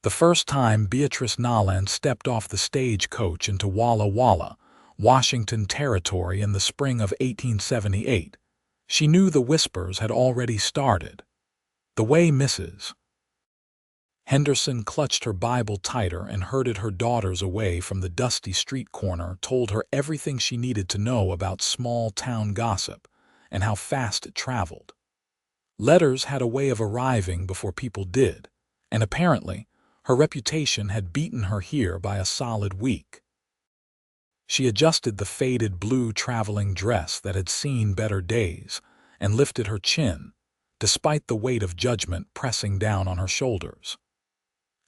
The first time Beatrice Nolan stepped off the stagecoach into Walla Walla, Washington Territory in the spring of 1878, she knew the whispers had already started. "The way, Mrs. Henderson clutched her Bible tighter and herded her daughters away from the dusty street corner, told her everything she needed to know about small-town gossip and how fast it traveled. Letters had a way of arriving before people did, and apparently, her reputation had beaten her here by a solid week. She adjusted the faded blue traveling dress that had seen better days and lifted her chin, despite the weight of judgment pressing down on her shoulders.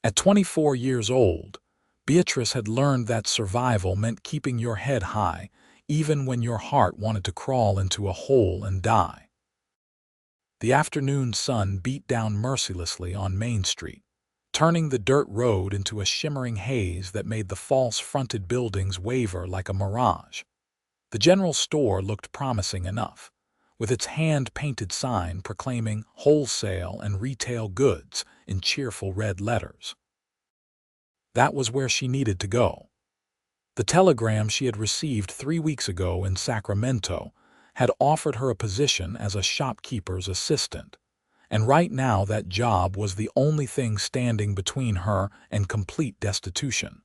At 24 years old, Beatrice had learned that survival meant keeping your head high even when your heart wanted to crawl into a hole and die. The afternoon sun beat down mercilessly on Main Street, turning the dirt road into a shimmering haze that made the false-fronted buildings waver like a mirage. The general store looked promising enough, with its hand-painted sign proclaiming wholesale and retail goods in cheerful red letters. That was where she needed to go. The telegram she had received 3 weeks ago in Sacramento had offered her a position as a shopkeeper's assistant, and right now that job was the only thing standing between her and complete destitution.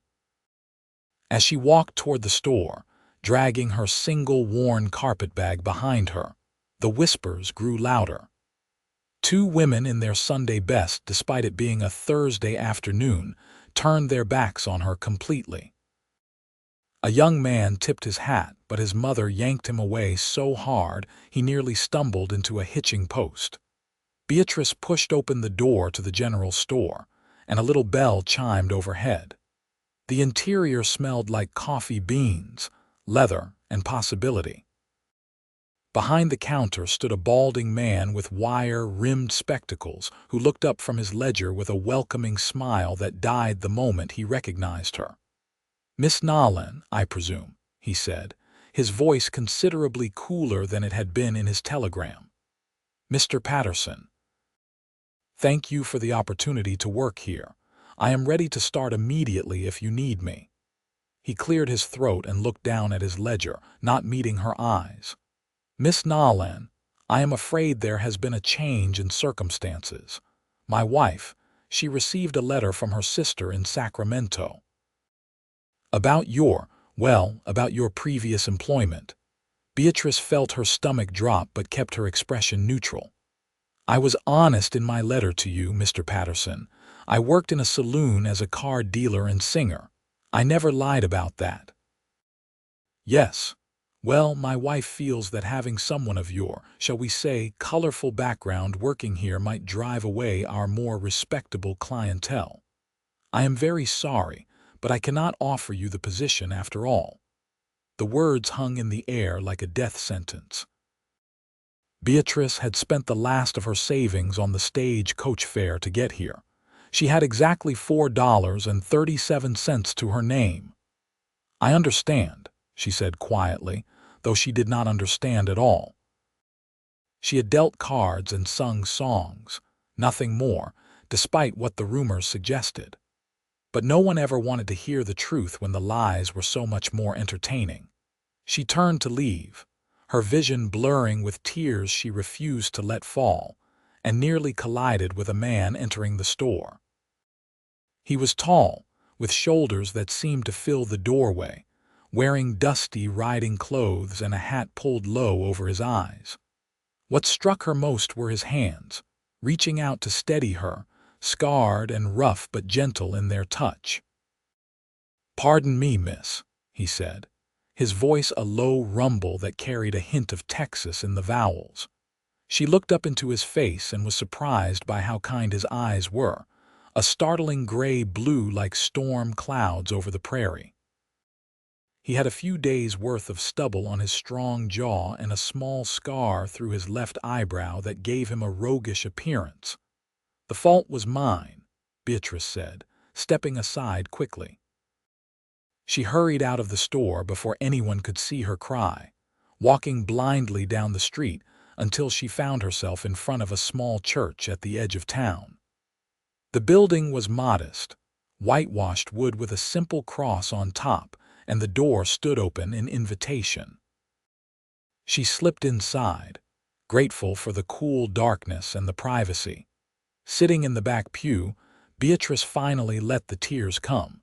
As she walked toward the store, dragging her single worn carpetbag behind her, the whispers grew louder. Two women in their Sunday best, despite it being a Thursday afternoon, turned their backs on her completely. A young man tipped his hat, but his mother yanked him away so hard he nearly stumbled into a hitching post. Beatrice pushed open the door to the general store, and a little bell chimed overhead. The interior smelled like coffee beans, leather, and possibility. Behind the counter stood a balding man with wire-rimmed spectacles who looked up from his ledger with a welcoming smile that died the moment he recognized her. "Miss Nolan, I presume," he said, his voice considerably cooler than it had been in his telegram. "Mr. Patterson. Thank you for the opportunity to work here. I am ready to start immediately if you need me." He cleared his throat and looked down at his ledger, not meeting her eyes. "Miss Nolan, I am afraid there has been a change in circumstances. My wife, she received a letter from her sister in Sacramento. About your previous employment." Beatrice felt her stomach drop but kept her expression neutral. "I was honest in my letter to you, Mr. Patterson. I worked in a saloon as a card dealer and singer. I never lied about that." "Yes. Well, my wife feels that having someone of your, shall we say, colorful background working here might drive away our more respectable clientele. I am very sorry, but I cannot offer you the position after all." The words hung in the air like a death sentence. Beatrice had spent the last of her savings on the stage-coach fare to get here. She had exactly $4.37 to her name. "I understand," she said quietly, though she did not understand at all. She had dealt cards and sung songs, nothing more, despite what the rumors suggested. But no one ever wanted to hear the truth when the lies were so much more entertaining. She turned to leave, her vision blurring with tears she refused to let fall, and nearly collided with a man entering the store. He was tall, with shoulders that seemed to fill the doorway, wearing dusty riding clothes and a hat pulled low over his eyes. What struck her most were his hands, reaching out to steady her, scarred and rough but gentle in their touch. "Pardon me, miss," he said, his voice a low rumble that carried a hint of Texas in the vowels. She looked up into his face and was surprised by how kind his eyes were, a startling gray-blue like storm clouds over the prairie. He had a few days' worth of stubble on his strong jaw and a small scar through his left eyebrow that gave him a roguish appearance. "The fault was mine," Beatrice said, stepping aside quickly. She hurried out of the store before anyone could see her cry, walking blindly down the street until she found herself in front of a small church at the edge of town. The building was modest, whitewashed wood with a simple cross on top, and the door stood open in invitation. She slipped inside, grateful for the cool darkness and the privacy. Sitting in the back pew, Beatrice finally let the tears come.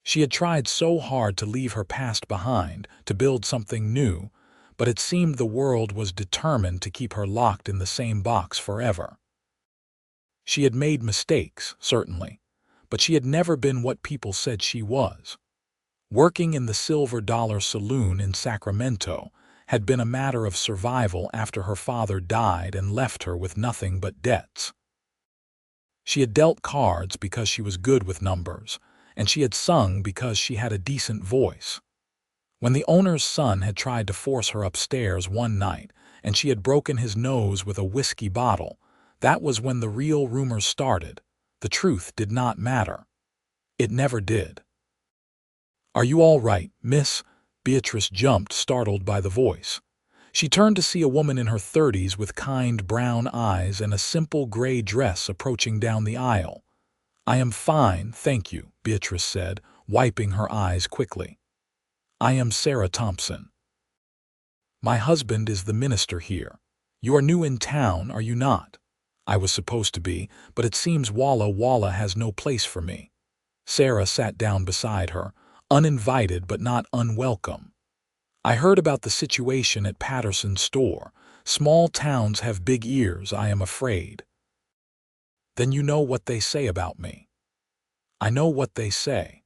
She had tried so hard to leave her past behind, to build something new, but it seemed the world was determined to keep her locked in the same box forever. She had made mistakes, certainly, but she had never been what people said she was. Working in the Silver Dollar Saloon in Sacramento had been a matter of survival after her father died and left her with nothing but debts. She had dealt cards because she was good with numbers, and she had sung because she had a decent voice. When the owner's son had tried to force her upstairs one night and she had broken his nose with a whiskey bottle, that was when the real rumors started. The truth did not matter. It never did. "Are you all right, miss?" Beatrice jumped, startled by the voice. She turned to see a woman in her 30s with kind brown eyes and a simple gray dress approaching down the aisle. "I am fine, thank you," Beatrice said, wiping her eyes quickly. "I am Sarah Thompson. My husband is the minister here. You are new in town, are you not?" "I was supposed to be, but it seems Walla Walla has no place for me." Sarah sat down beside her, uninvited but not unwelcome. "I heard about the situation at Patterson's store. Small towns have big ears, I am afraid." "Then you know what they say about me." "I know what they say.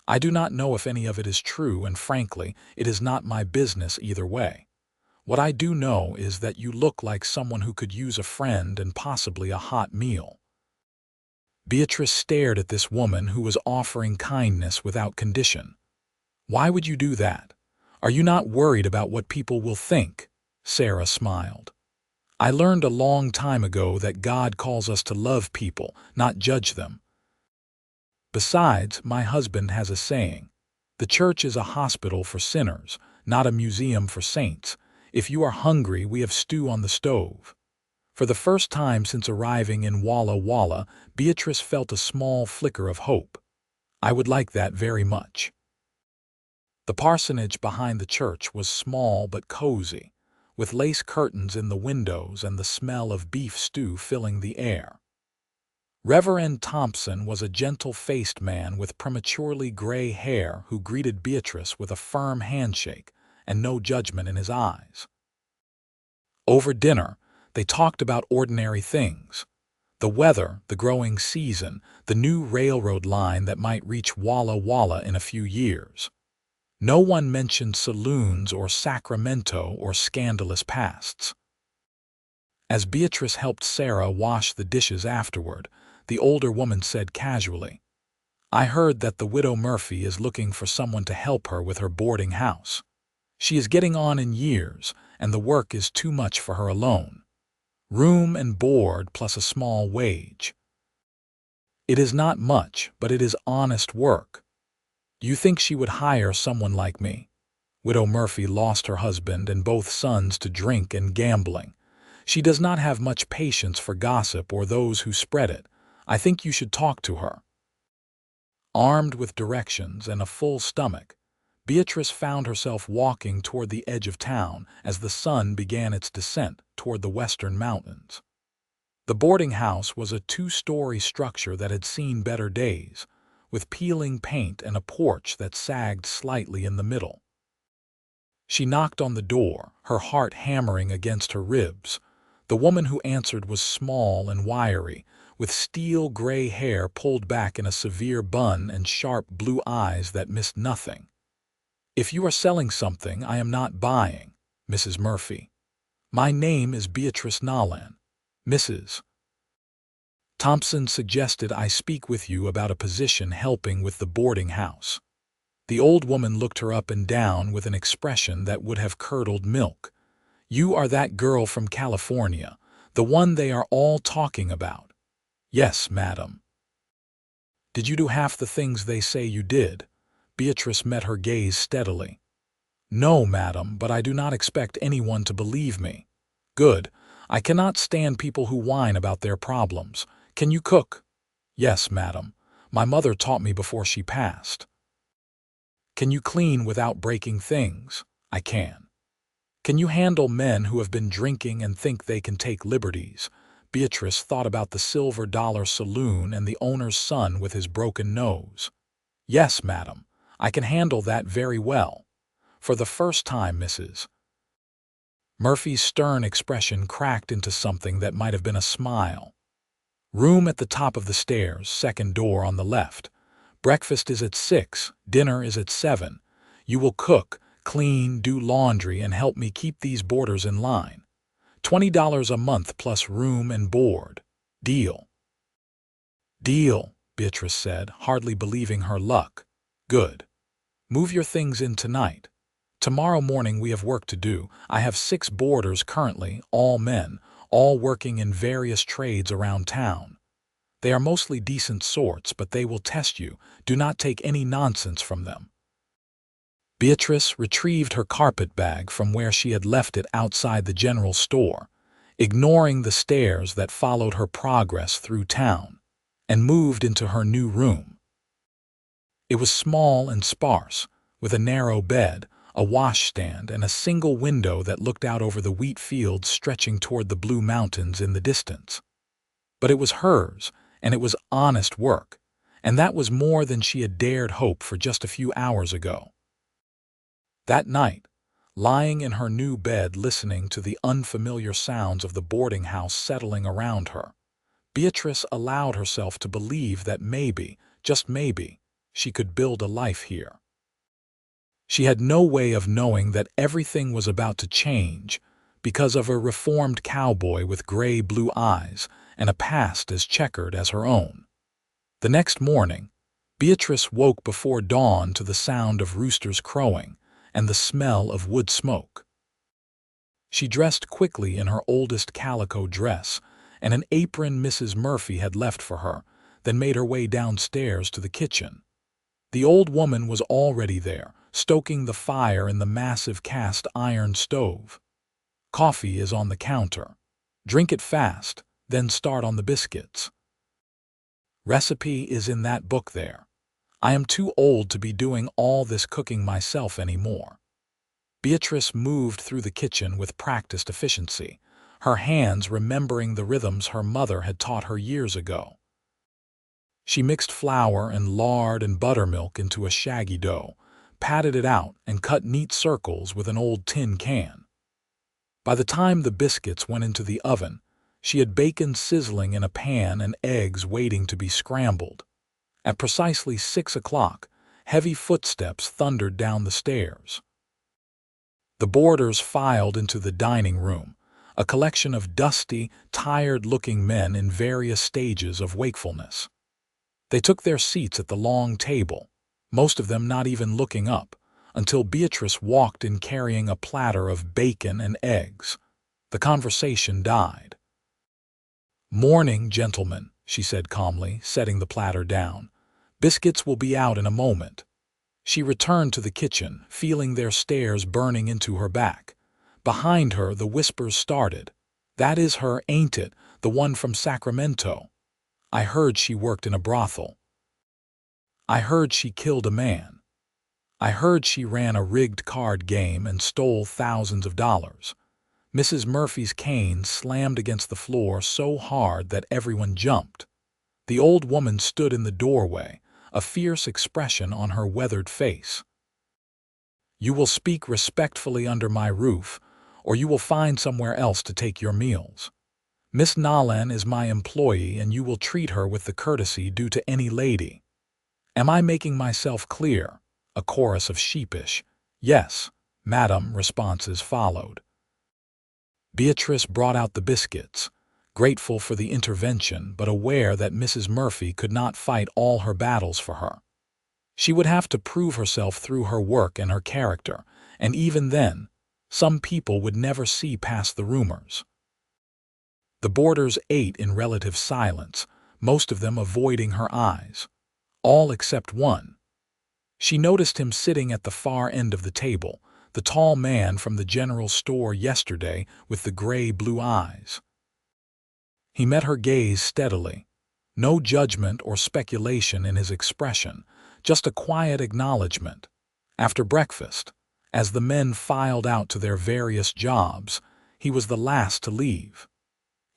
I do not know if any of it is true, and frankly, it is not my business either way. What I do know is that you look like someone who could use a friend and possibly a hot meal." Beatrice stared at this woman who was offering kindness without condition. "Why would you do that? Are you not worried about what people will think?" Sarah smiled. "I learned a long time ago that God calls us to love people, not judge them. Besides, my husband has a saying, 'The church is a hospital for sinners, not a museum for saints. If you are hungry, we have stew on the stove.'" For the first time since arriving in Walla Walla, Beatrice felt a small flicker of hope. "I would like that very much." The parsonage behind the church was small but cozy, with lace curtains in the windows and the smell of beef stew filling the air. Reverend Thompson was a gentle-faced man with prematurely gray hair who greeted Beatrice with a firm handshake and no judgment in his eyes. Over dinner, they talked about ordinary things: the weather, the growing season, the new railroad line that might reach Walla Walla in a few years. No one mentioned saloons or Sacramento or scandalous pasts. As Beatrice helped Sarah wash the dishes afterward, the older woman said casually, "I heard that the widow Murphy is looking for someone to help her with her boarding house. She is getting on in years, and the work is too much for her alone. Room and board plus a small wage. It is not much, but it is honest work. Do you think she would hire someone like me?" Widow Murphy lost her husband and both sons to drink and gambling. She does not have much patience for gossip or those who spread it. I think you should talk to her. Armed with directions and a full stomach, Beatrice found herself walking toward the edge of town as the sun began its descent toward the western mountains. The boarding house was a two-story structure that had seen better days, with peeling paint and a porch that sagged slightly in the middle. She knocked on the door, her heart hammering against her ribs. The woman who answered was small and wiry, with steel gray hair pulled back in a severe bun and sharp blue eyes that missed nothing. "If you are selling something I am not buying, Mrs. Murphy. My name is Beatrice Nolan. Mrs. Thompson suggested I speak with you about a position helping with the boarding house." The old woman looked her up and down with an expression that would have curdled milk. "You are that girl from California, the one they are all talking about." "Yes, madam." "Did you do half the things they say you did?" Beatrice met her gaze steadily. "No, madam, but I do not expect anyone to believe me." "Good. I cannot stand people who whine about their problems. Can you cook?" "Yes, madam. My mother taught me before she passed. Can you clean without breaking things? I can. Can you handle men who have been drinking and think they can take liberties? Beatrice thought about the $silver saloon and the owner's son with his broken nose. Yes, madam, I can handle that very well. For the first time, Mrs. Murphy's stern expression cracked into something that might have been a smile. Room at the top of the stairs, second door on the left. Breakfast is at 6, dinner is at 7. You will cook, clean, do laundry, and help me keep these boarders in line. $20 a month plus room and board. Deal. Deal, Beatrice said, hardly believing her luck. Good. Move your things in tonight. Tomorrow morning we have work to do. I have 6 boarders currently, all men, all working in various trades around town. They are mostly decent sorts, but they will test you. Do not take any nonsense from them. Beatrice retrieved her carpet bag from where she had left it outside the general store, ignoring the stares that followed her progress through town, and moved into her new room. It was small and sparse, with a narrow bed, a washstand, and a single window that looked out over the wheat fields stretching toward the blue mountains in the distance. But it was hers, and it was honest work, and that was more than she had dared hope for just a few hours ago. That night, lying in her new bed listening to the unfamiliar sounds of the boarding house settling around her, Beatrice allowed herself to believe that maybe, just maybe, she could build a life here. She had no way of knowing that everything was about to change because of a reformed cowboy with gray-blue eyes and a past as checkered as her own. The next morning, Beatrice woke before dawn to the sound of roosters crowing and the smell of wood smoke. She dressed quickly in her oldest calico dress and an apron Mrs. Murphy had left for her, then made her way downstairs to the kitchen. The old woman was already there, stoking the fire in the massive cast-iron stove. Coffee is on the counter. Drink it fast, then start on the biscuits. Recipe is in that book there. I am too old to be doing all this cooking myself anymore. Beatrice moved through the kitchen with practiced efficiency, her hands remembering the rhythms her mother had taught her years ago. She mixed flour and lard and buttermilk into a shaggy dough, patted it out, and cut neat circles with an old tin can. By the time the biscuits went into the oven, she had bacon sizzling in a pan and eggs waiting to be scrambled. At precisely 6 o'clock, heavy footsteps thundered down the stairs. The boarders filed into the dining room, a collection of dusty, tired-looking men in various stages of wakefulness. They took their seats at the long table, most of them not even looking up, until Beatrice walked in carrying a platter of bacon and eggs. The conversation died. "Morning, gentlemen," she said calmly, setting the platter down. "Biscuits will be out in a moment." She returned to the kitchen, feeling their stares burning into her back. Behind her, the whispers started. "That is her, ain't it? The one from Sacramento. I heard she worked in a brothel. I heard she killed a man. I heard she ran a rigged card game and stole thousands of dollars." Mrs. Murphy's cane slammed against the floor so hard that everyone jumped. The old woman stood in the doorway, a fierce expression on her weathered face. "You will speak respectfully under my roof, or you will find somewhere else to take your meals. Miss Nolan is my employee, and you will treat her with the courtesy due to any lady. Am I making myself clear?" A chorus of sheepish, "Yes, madam," responses followed. Beatrice brought out the biscuits, grateful for the intervention but aware that Mrs. Murphy could not fight all her battles for her. She would have to prove herself through her work and her character, and even then, some people would never see past the rumors. The boarders ate in relative silence, most of them avoiding her eyes. All except one. She noticed him sitting at the far end of the table, the tall man from the general store yesterday with the gray-blue eyes. He met her gaze steadily, No judgment or speculation in his expression, just a quiet acknowledgement. After breakfast, as the men filed out to their various jobs, he was the last to leave.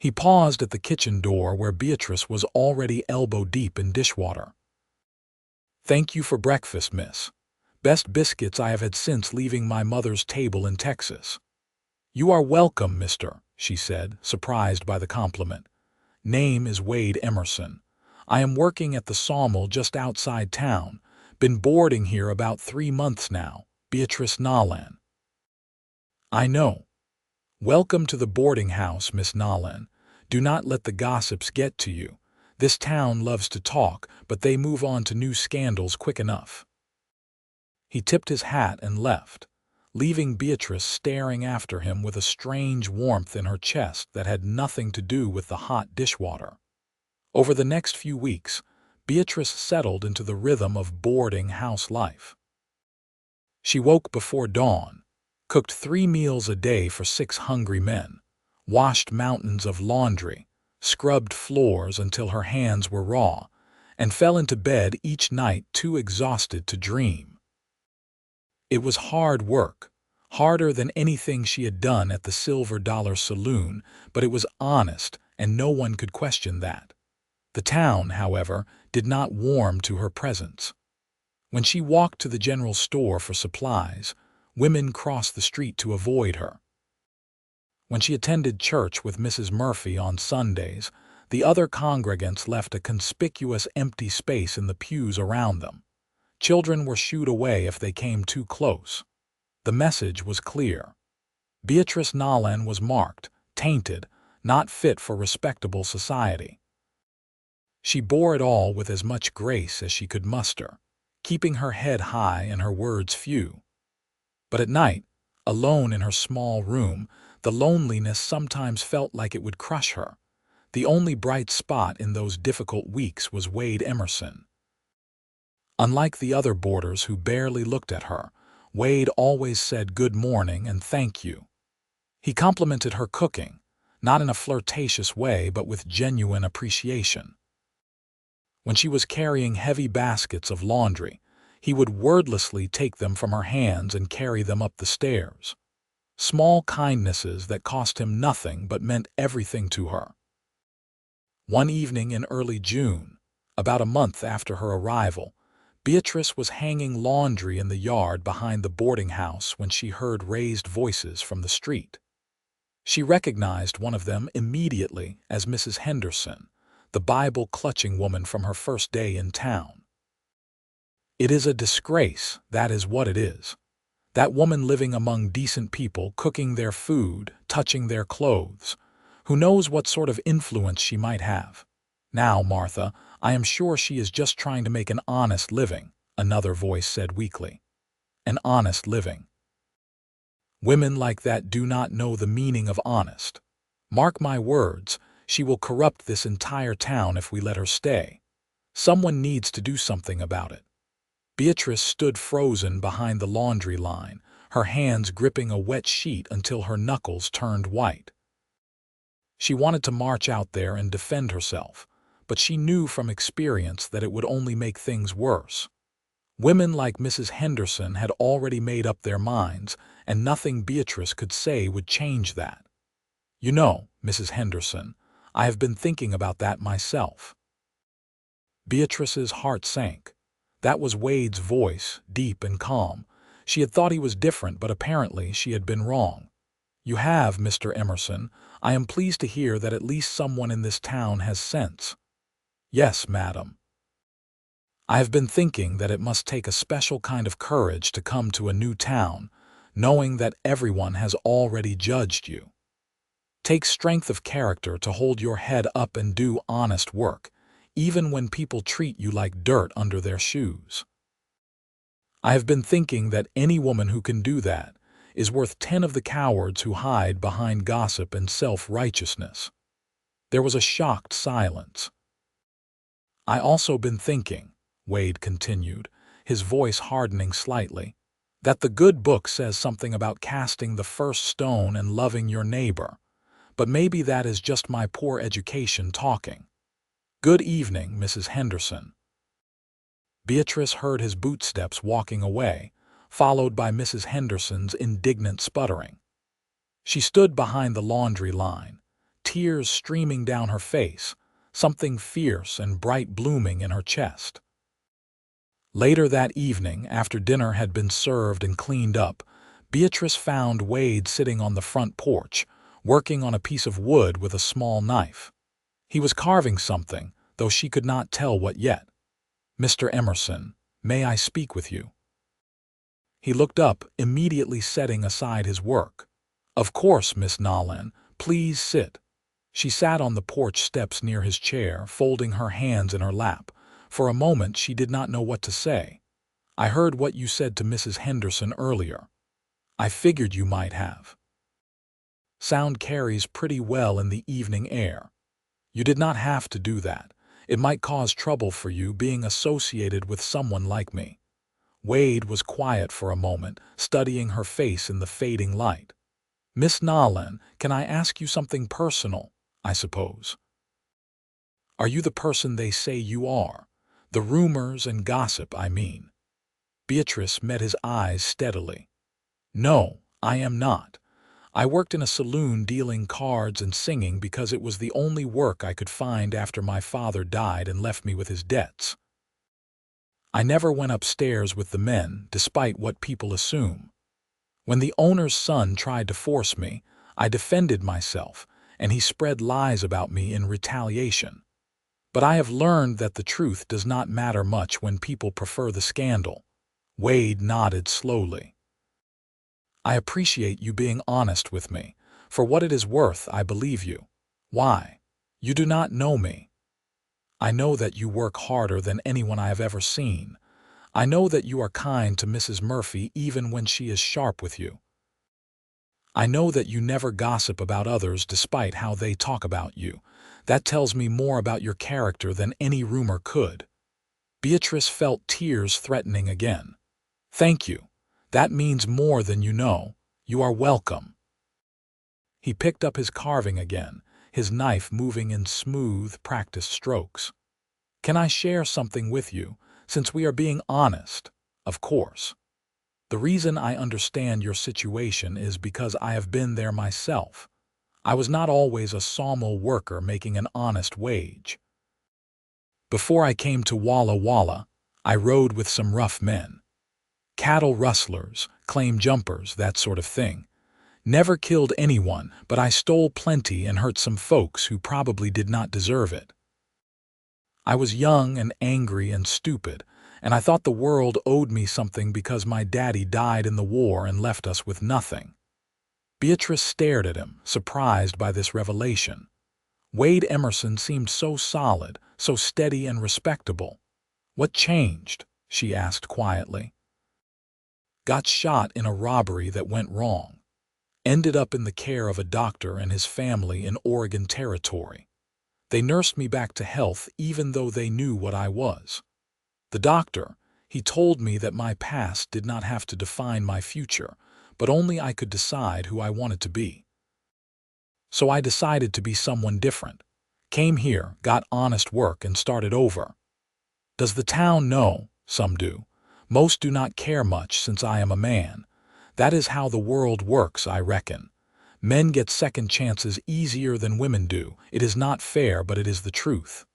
He paused at the kitchen door where Beatrice was already elbow-deep in dishwater. "Thank you for breakfast, miss. Best biscuits I have had since leaving my mother's table in Texas." "You are welcome, mister," she said, surprised by the compliment. "Name is Wade Emerson. I am working at the sawmill just outside town. Been boarding here about 3 months now. Beatrice Nolan." "I know. Welcome to the boarding house, Miss Nolan. Do not let the gossips get to you. This town loves to talk, but they move on to new scandals quick enough." He tipped his hat and left, leaving Beatrice staring after him with a strange warmth in her chest that had nothing to do with the hot dishwater. Over the next few weeks, Beatrice settled into the rhythm of boarding house life. She woke before dawn, cooked 3 meals a day for 6 hungry men, washed mountains of laundry, scrubbed floors until her hands were raw, and fell into bed each night too exhausted to dream. It was hard work, harder than anything she had done at the Silver Dollar Saloon, but it was honest, and no one could question that. The town, however, did not warm to her presence. When she walked to the general store for supplies, women crossed the street to avoid her. When she attended church with Mrs. Murphy on Sundays, the other congregants left a conspicuous empty space in the pews around them. Children were shooed away if they came too close. The message was clear. Beatrice Nolan was marked, tainted, not fit for respectable society. She bore it all with as much grace as she could muster, keeping her head high and her words few. But at night, alone in her small room, the loneliness sometimes felt like it would crush her. The only bright spot in those difficult weeks was Wade Emerson. Unlike the other boarders who barely looked at her, Wade always said good morning and thank you. He complimented her cooking, not in a flirtatious way but with genuine appreciation. When she was carrying heavy baskets of laundry, he would wordlessly take them from her hands and carry them up the stairs. Small kindnesses that cost him nothing but meant everything to her. One evening in early June, about a month after her arrival, Beatrice was hanging laundry in the yard behind the boarding house when she heard raised voices from the street. She recognized one of them immediately as Mrs. Henderson, the Bible-clutching woman from her first day in town. "It is a disgrace, that is what it is. That woman living among decent people, cooking their food, touching their clothes. Who knows what sort of influence she might have? Now, Martha, I am sure she is just trying to make an honest living," another voice said weakly. "An honest living. Women like that do not know the meaning of honest. Mark my words, she will corrupt this entire town if we let her stay. Someone needs to do something about it." Beatrice stood frozen behind the laundry line, her hands gripping a wet sheet until her knuckles turned white. She wanted to march out there and defend herself, but she knew from experience that it would only make things worse. Women like Mrs. Henderson had already made up their minds, and nothing Beatrice could say would change that. "You know, Mrs. Henderson, I have been thinking about that myself." Beatrice's heart sank. That was Wade's voice, deep and calm. She had thought he was different, but apparently she had been wrong. "You have, Mr. Emerson. I am pleased to hear that at least someone in this town has sense." "Yes, madam. I have been thinking that it must take a special kind of courage to come to a new town, knowing that everyone has already judged you. Takes strength of character to hold your head up and do honest work, even when people treat you like dirt under their shoes. I have been thinking that any woman who can do that is worth 10 of the cowards who hide behind gossip and self-righteousness." There was a shocked silence. "I also been thinking," Wade continued, his voice hardening slightly, "that the good book says something about casting the first stone and loving your neighbor, but maybe that is just my poor education talking. "Good evening, Mrs. Henderson." Beatrice heard his bootsteps walking away, followed by Mrs. Henderson's indignant sputtering. She stood behind the laundry line, tears streaming down her face, something fierce and bright blooming in her chest. Later that evening, after dinner had been served and cleaned up, Beatrice found Wade sitting on the front porch, working on a piece of wood with a small knife. He was carving something, though she could not tell what yet. "Mr. Emerson, may I speak with you?" He looked up, immediately setting aside his work. "Of course, Miss Nolan. Please sit." She sat on the porch steps near his chair, folding her hands in her lap. For a moment she did not know what to say. "I heard what you said to Mrs. Henderson earlier. I figured you might have. Sound carries pretty well in the evening air. You did not have to do that. It might cause trouble for you being associated with someone like me." Wade was quiet for a moment, studying her face in the fading light. "Miss Nolan, can I ask you something personal, I suppose? Are you the person they say you are? The rumors and gossip, I mean." Beatrice met his eyes steadily. "No, I am not. I worked in a saloon dealing cards and singing because it was the only work I could find after my father died and left me with his debts. I never went upstairs with the men, despite what people assume. When the owner's son tried to force me, I defended myself, and he spread lies about me in retaliation. But I have learned that the truth does not matter much when people prefer the scandal." Wade nodded slowly. "I appreciate you being honest with me. For what it is worth, I believe you. Why? You do not know me. I know that you work harder than anyone I have ever seen. I know that you are kind to Mrs. Murphy even when she is sharp with you. I know that you never gossip about others despite how they talk about you. That tells me more about your character than any rumor could." Beatrice felt tears threatening again. "Thank you. That means more than you know. You are welcome." He picked up his carving again, his knife moving in smooth, practiced strokes. "Can I share something with you, since we are being honest? Of course. The reason I understand your situation is because I have been there myself. I was not always a sawmill worker making an honest wage. Before I came to Walla Walla, I rode with some rough men. Cattle rustlers, claim jumpers, that sort of thing. Never killed anyone, but I stole plenty and hurt some folks who probably did not deserve it. I was young and angry and stupid, and I thought the world owed me something because my daddy died in the war and left us with nothing." Beatrice stared at him, surprised by this revelation. Wade Emerson seemed so solid, so steady and respectable. "What changed?" she asked quietly. "Got shot in a robbery that went wrong. Ended up in the care of a doctor and his family in Oregon Territory. They nursed me back to health even though they knew what I was. The doctor, he told me that my past did not have to define my future, but only I could decide who I wanted to be. So I decided to be someone different. Came here, got honest work, and started over. Does the town know? Some do. Most do not care much since I am a man. That is how the world works, I reckon. Men get second chances easier than women do. It is not fair, but it is the truth."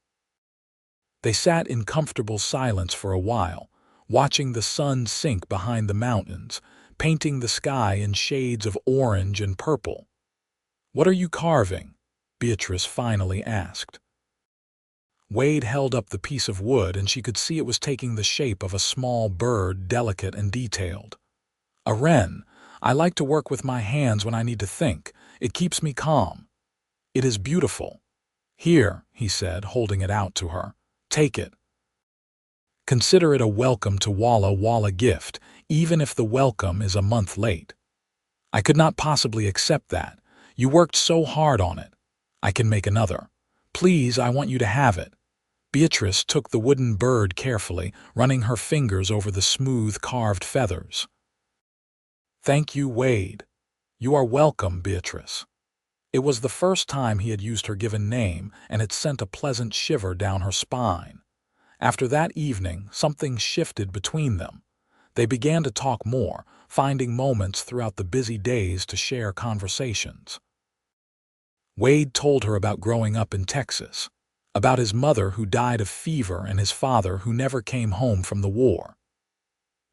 They sat in comfortable silence for a while, watching the sun sink behind the mountains, painting the sky in shades of orange and purple. "What are you carving?" Beatrice finally asked. Wade held up the piece of wood, and she could see it was taking the shape of a small bird, delicate and detailed. "A wren. I like to work with my hands when I need to think. It keeps me calm. It is beautiful. Here," he said, holding it out to her. "Take it. Consider it a welcome to Walla Walla gift, even if the welcome is a month late. I could not possibly accept that. You worked so hard on it. I can make another. Please, I want you to have it." Beatrice took the wooden bird carefully, running her fingers over the smooth carved feathers. "Thank you, Wade." "You are welcome, Beatrice." It was the first time he had used her given name, and it sent a pleasant shiver down her spine. After that evening, something shifted between them. They began to talk more, finding moments throughout the busy days to share conversations. Wade told her about growing up in Texas, about his mother who died of fever and his father who never came home from the war.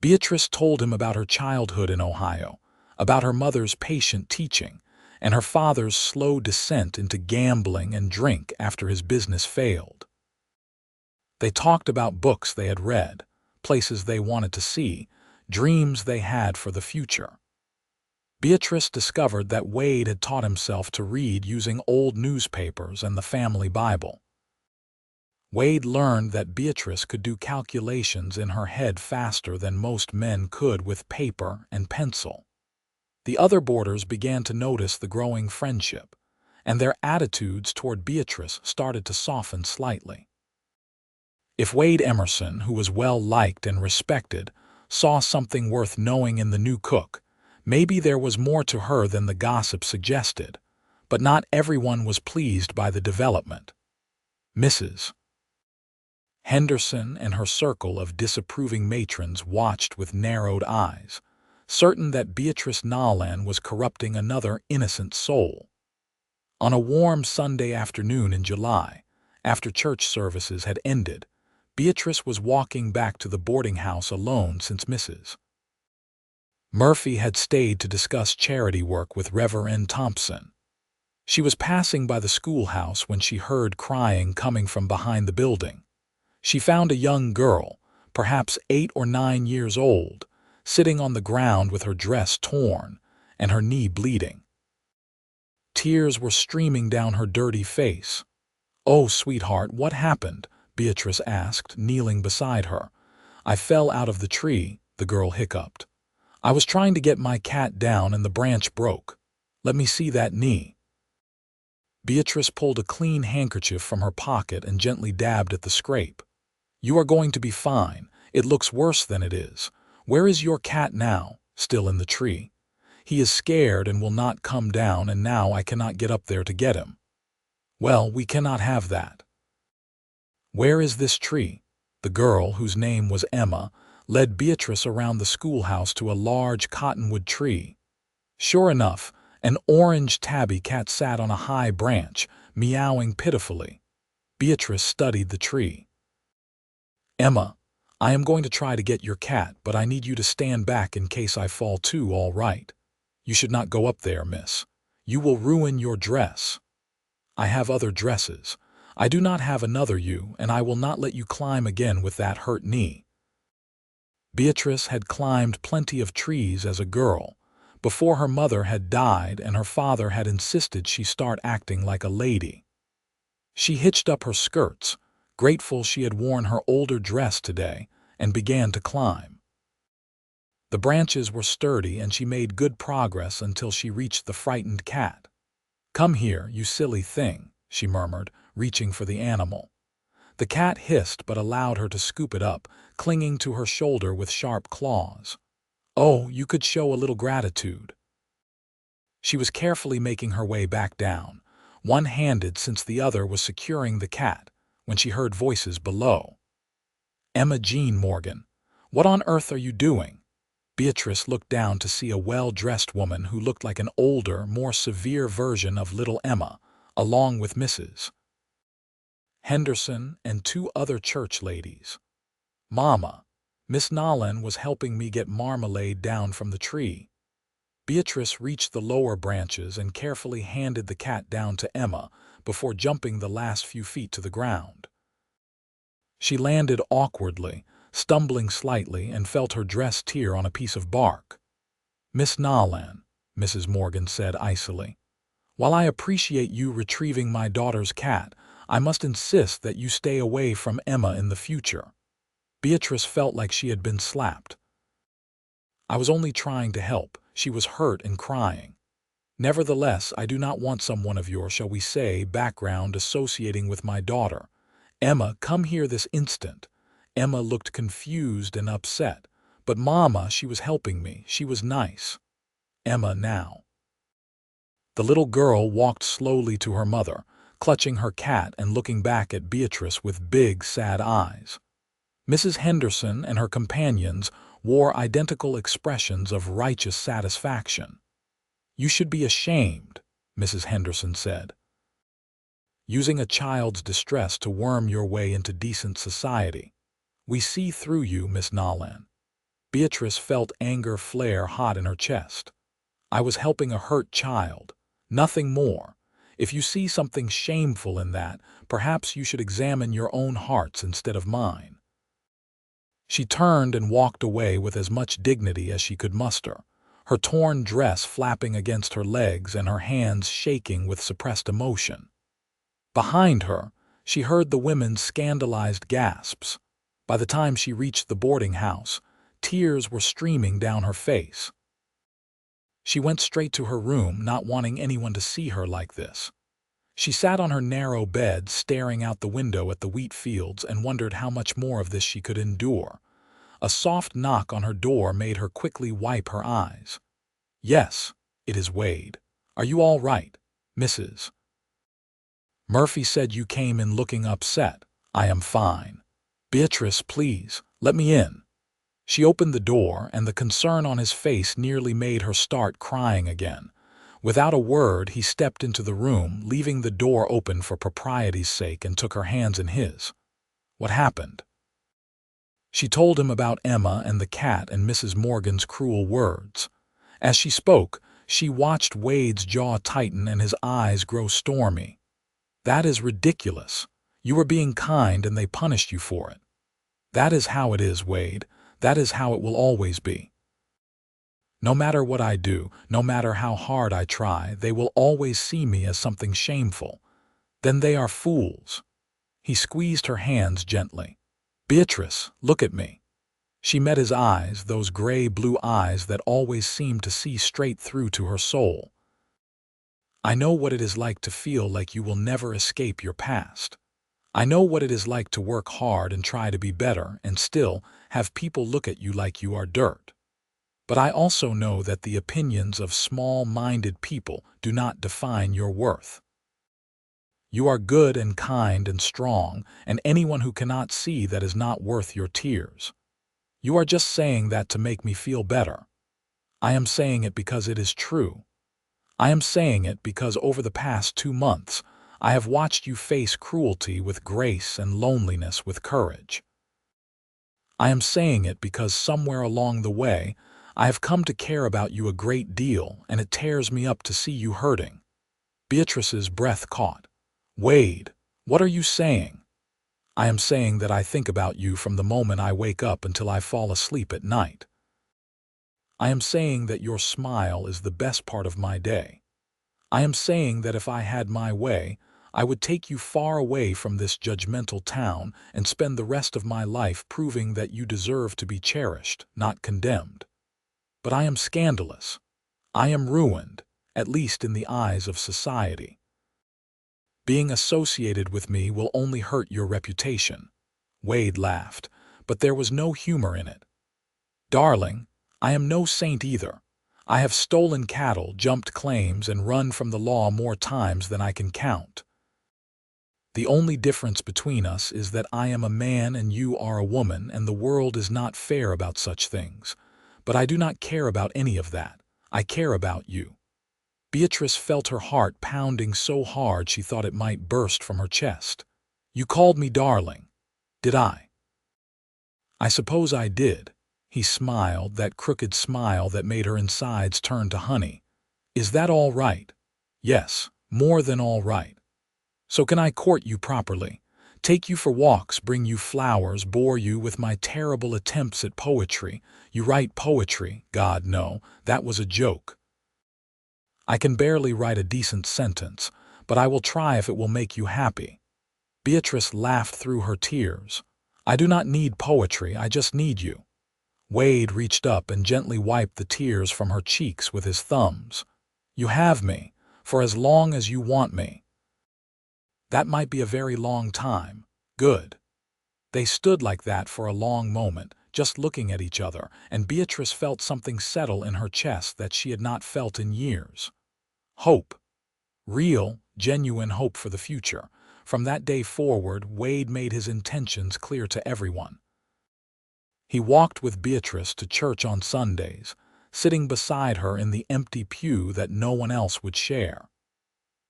Beatrice told him about her childhood in Ohio, about her mother's patient teaching, and her father's slow descent into gambling and drink after his business failed. They talked about books they had read, places they wanted to see, dreams they had for the future. Beatrice discovered that Wade had taught himself to read using old newspapers and the family Bible. Wade learned that Beatrice could do calculations in her head faster than most men could with paper and pencil. The other boarders began to notice the growing friendship, and their attitudes toward Beatrice started to soften slightly. If Wade Emerson, who was well-liked and respected, saw something worth knowing in the new cook, maybe there was more to her than the gossip suggested, but not everyone was pleased by the development. Mrs. Henderson and her circle of disapproving matrons watched with narrowed eyes, certain that Beatrice Nolan was corrupting another innocent soul. On a warm Sunday afternoon in July, after church services had ended, Beatrice was walking back to the boarding house alone since Mrs. Murphy had stayed to discuss charity work with Reverend Thompson. She was passing by the schoolhouse when she heard crying coming from behind the building. She found a young girl, perhaps 8 or 9 years old, sitting on the ground with her dress torn and her knee bleeding. Tears were streaming down her dirty face. "Oh, sweetheart, what happened?" Beatrice asked, kneeling beside her. "I fell out of the tree," the girl hiccuped. "I was trying to get my cat down and the branch broke. Let me see that knee." Beatrice pulled a clean handkerchief from her pocket and gently dabbed at the scrape. "You are going to be fine. It looks worse than it is. Where is your cat now?" "Still in the tree. He is scared and will not come down, and now I cannot get up there to get him." "Well, we cannot have that." "Where is this tree?" The girl, whose name was Emma, led Beatrice around the schoolhouse to a large cottonwood tree. Sure enough, an orange tabby cat sat on a high branch, meowing pitifully. Beatrice studied the tree. "Emma, I am going to try to get your cat, but I need you to stand back in case I fall too, all right? You should not go up there, miss. You will ruin your dress." "I have other dresses. I do not have another you, and I will not let you climb again with that hurt knee." Beatrice had climbed plenty of trees as a girl, before her mother had died and her father had insisted she start acting like a lady. She hitched up her skirts, grateful she had worn her older dress today, and began to climb. The branches were sturdy and she made good progress until she reached the frightened cat. "Come here, you silly thing," she murmured, reaching for the animal. The cat hissed but allowed her to scoop it up, clinging to her shoulder with sharp claws. "Oh, you could show a little gratitude." She was carefully making her way back down, one-handed since the other was securing the cat, when she heard voices below. "Emma Jean Morgan, what on earth are you doing?" Beatrice looked down to see a well-dressed woman who looked like an older, more severe version of little Emma, along with Mrs. Henderson and 2 other church ladies. "Mama, Miss Nolan was helping me get marmalade down from the tree." Beatrice reached the lower branches and carefully handed the cat down to Emma before jumping the last few feet to the ground. She landed awkwardly, stumbling slightly, and felt her dress tear on a piece of bark. "Miss Nolan," Mrs. Morgan said icily, "while I appreciate you retrieving my daughter's cat, I must insist that you stay away from Emma in the future." Beatrice felt like she had been slapped. "I was only trying to help. She was hurt and crying. Nevertheless, I do not want someone of your, shall we say, background associating with my daughter. Emma, come here this instant." Emma looked confused and upset. "But Mama, she was helping me. She was nice." "Emma, now." The little girl walked slowly to her mother, clutching her cat and looking back at Beatrice with big, sad eyes. Mrs. Henderson and her companions wore identical expressions of righteous satisfaction. "You should be ashamed," Mrs. Henderson said. "Using a child's distress to worm your way into decent society. We see through you, Miss Nolan." Beatrice felt anger flare hot in her chest. "I was helping a hurt child. Nothing more. If you see something shameful in that, perhaps you should examine your own hearts instead of mine." She turned and walked away with as much dignity as she could muster, her torn dress flapping against her legs and her hands shaking with suppressed emotion. Behind her, she heard the women's scandalized gasps. By the time she reached the boarding house, tears were streaming down her face. She went straight to her room, not wanting anyone to see her like this. She sat on her narrow bed, staring out the window at the wheat fields, and wondered how much more of this she could endure. A soft knock on her door made her quickly wipe her eyes. "Yes, it is Wade. Are you all right, Mrs. Murphy said you came in looking upset." "I am fine." "Beatrice, please, let me in." She opened the door, and the concern on his face nearly made her start crying again. Without a word, he stepped into the room, leaving the door open for propriety's sake, and took her hands in his. "What happened?" She told him about Emma and the cat and Mrs. Morgan's cruel words. As she spoke, she watched Wade's jaw tighten and his eyes grow stormy. "That is ridiculous. You were being kind and they punished you for it. That is how it is, Wade. That is how it will always be. No matter what I do, no matter how hard I try, they will always see me as something shameful. Then they are fools." He squeezed her hands gently. "Beatrice, look at me." She met his eyes, those gray-blue eyes that always seemed to see straight through to her soul. "I know what it is like to feel like you will never escape your past. I know what it is like to work hard and try to be better and still have people look at you like you are dirt. But I also know that the opinions of small-minded people do not define your worth. You are good and kind and strong, and anyone who cannot see that is not worth your tears. You are just saying that to make me feel better. I am saying it because it is true. I am saying it because over the past 2 months, I have watched you face cruelty with grace and loneliness with courage. I am saying it because somewhere along the way, I have come to care about you a great deal, and it tears me up to see you hurting." Beatrice's breath caught. "Wade, what are you saying?" "I am saying that I think about you from the moment I wake up until I fall asleep at night. I am saying that your smile is the best part of my day. I am saying that if I had my way, I would take you far away from this judgmental town and spend the rest of my life proving that you deserve to be cherished, not condemned. But I am scandalous. I am ruined, at least in the eyes of society. Being associated with me will only hurt your reputation." Wade laughed, but there was no humor in it. "Darling, I am no saint either. I have stolen cattle, jumped claims, and run from the law more times than I can count. The only difference between us is that I am a man and you are a woman, and the world is not fair about such things. But I do not care about any of that. I care about you." Beatrice felt her heart pounding so hard she thought it might burst from her chest. "You called me darling. Did I?" "I suppose I did." He smiled, that crooked smile that made her insides turn to honey. "Is that all right?" "Yes, more than all right. So can I court you properly? Take you for walks, bring you flowers, bore you with my terrible attempts at poetry. You write poetry, God no, that was a joke. I can barely write a decent sentence, but I will try if it will make you happy." Beatrice laughed through her tears. "I do not need poetry, I just need you." Wade reached up and gently wiped the tears from her cheeks with his thumbs. "You have me, for as long as you want me." "That might be a very long time. Good." They stood like that for a long moment, just looking at each other, and Beatrice felt something settle in her chest that she had not felt in years. Hope. Real, genuine hope for the future. From that day forward, Wade made his intentions clear to everyone. He walked with Beatrice to church on Sundays, sitting beside her in the empty pew that no one else would share.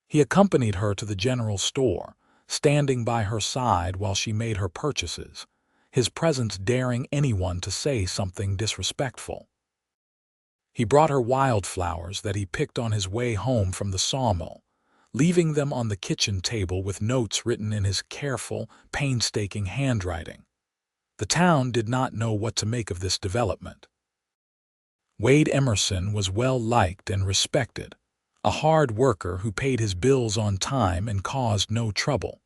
He accompanied her to the general store, standing by her side while she made her purchases, his presence daring anyone to say something disrespectful. He brought her wildflowers that he picked on his way home from the sawmill, leaving them on the kitchen table with notes written in his careful, painstaking handwriting. The town did not know what to make of this development. Wade Emerson was well liked and respected, a hard worker who paid his bills on time and caused no trouble.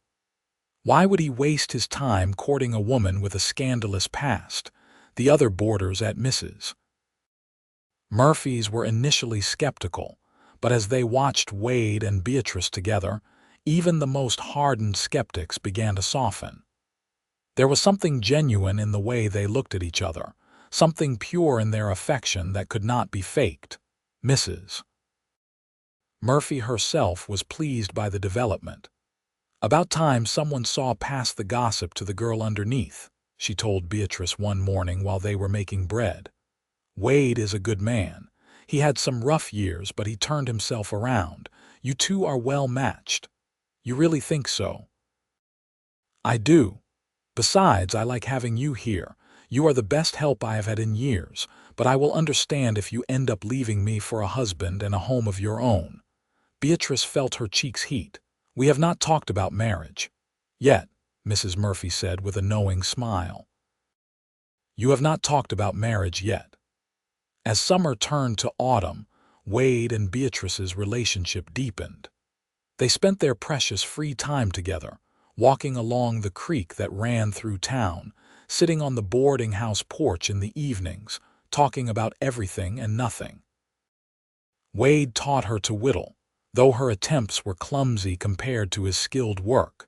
Why would he waste his time courting a woman with a scandalous past, the other boarders at Mrs. Murphy's were initially skeptical, but as they watched Wade and Beatrice together, even the most hardened skeptics began to soften. There was something genuine in the way they looked at each other, something pure in their affection that could not be faked. Mrs. Murphy herself was pleased by the development. "About time someone saw past the gossip to the girl underneath," she told Beatrice one morning while they were making bread. "Wade is a good man. He had some rough years, but he turned himself around. You two are well matched." "You really think so?" "I do. Besides, I like having you here. You are the best help I have had in years, but I will understand if you end up leaving me for a husband and a home of your own." Beatrice felt her cheeks heat. "We have not talked about marriage yet," Mrs. Murphy said with a knowing smile. "You have not talked about marriage yet." As summer turned to autumn, Wade and Beatrice's relationship deepened. They spent their precious free time together, walking along the creek that ran through town, sitting on the boarding house porch in the evenings, talking about everything and nothing. Wade taught her to whittle, though her attempts were clumsy compared to his skilled work.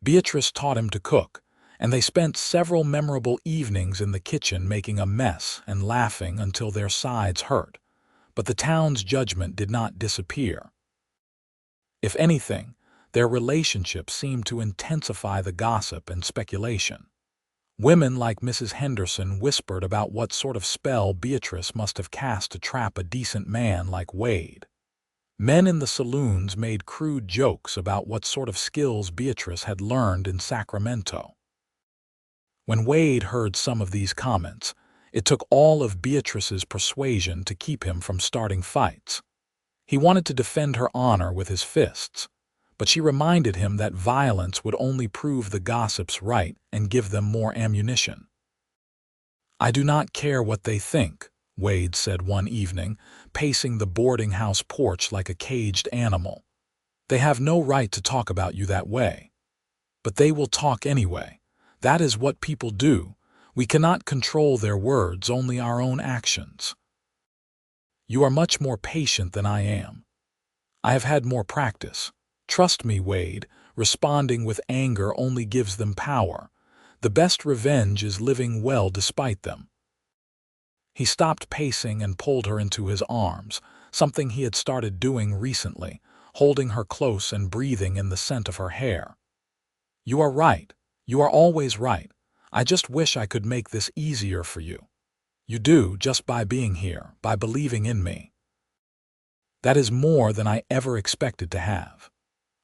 Beatrice taught him to cook, and they spent several memorable evenings in the kitchen making a mess and laughing until their sides hurt. But the town's judgment did not disappear. If anything, their relationship seemed to intensify the gossip and speculation. Women like Mrs. Henderson whispered about what sort of spell Beatrice must have cast to trap a decent man like Wade. Men in the saloons made crude jokes about what sort of skills Beatrice had learned in Sacramento. When Wade heard some of these comments, it took all of Beatrice's persuasion to keep him from starting fights. He wanted to defend her honor with his fists, but she reminded him that violence would only prove the gossips right and give them more ammunition. "I do not care what they think," Wade said one evening, pacing the boarding house porch like a caged animal. "They have no right to talk about you that way. But they will talk anyway. That is what people do. We cannot control their words, only our own actions." "You are much more patient than I am." "I have had more practice. Trust me, Wade, responding with anger only gives them power. The best revenge is living well despite them." He stopped pacing and pulled her into his arms, something he had started doing recently, holding her close and breathing in the scent of her hair. "You are right. You are always right. I just wish I could make this easier for you. You do, just by being here, by believing in me." That is more than I ever expected to have.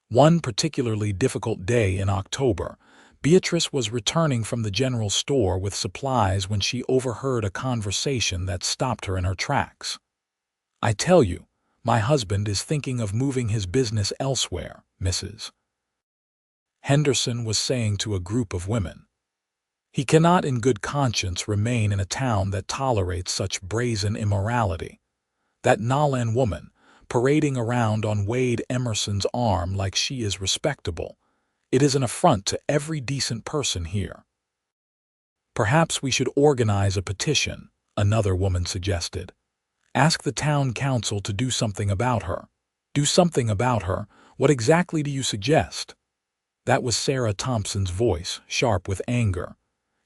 One particularly difficult day in October, Beatrice was returning from the general store with supplies when she overheard a conversation that stopped her in her tracks. "I tell you, my husband is thinking of moving his business elsewhere," Mrs. Henderson was saying to a group of women. "He cannot in good conscience remain in a town that tolerates such brazen immorality. That Nolan woman, parading around on Wade Emerson's arm like she is respectable. It is an affront to every decent person here." "Perhaps we should organize a petition," another woman suggested. "Ask the town council to do something about her." "Do something about her? What exactly do you suggest?" That was Sarah Thompson's voice, sharp with anger.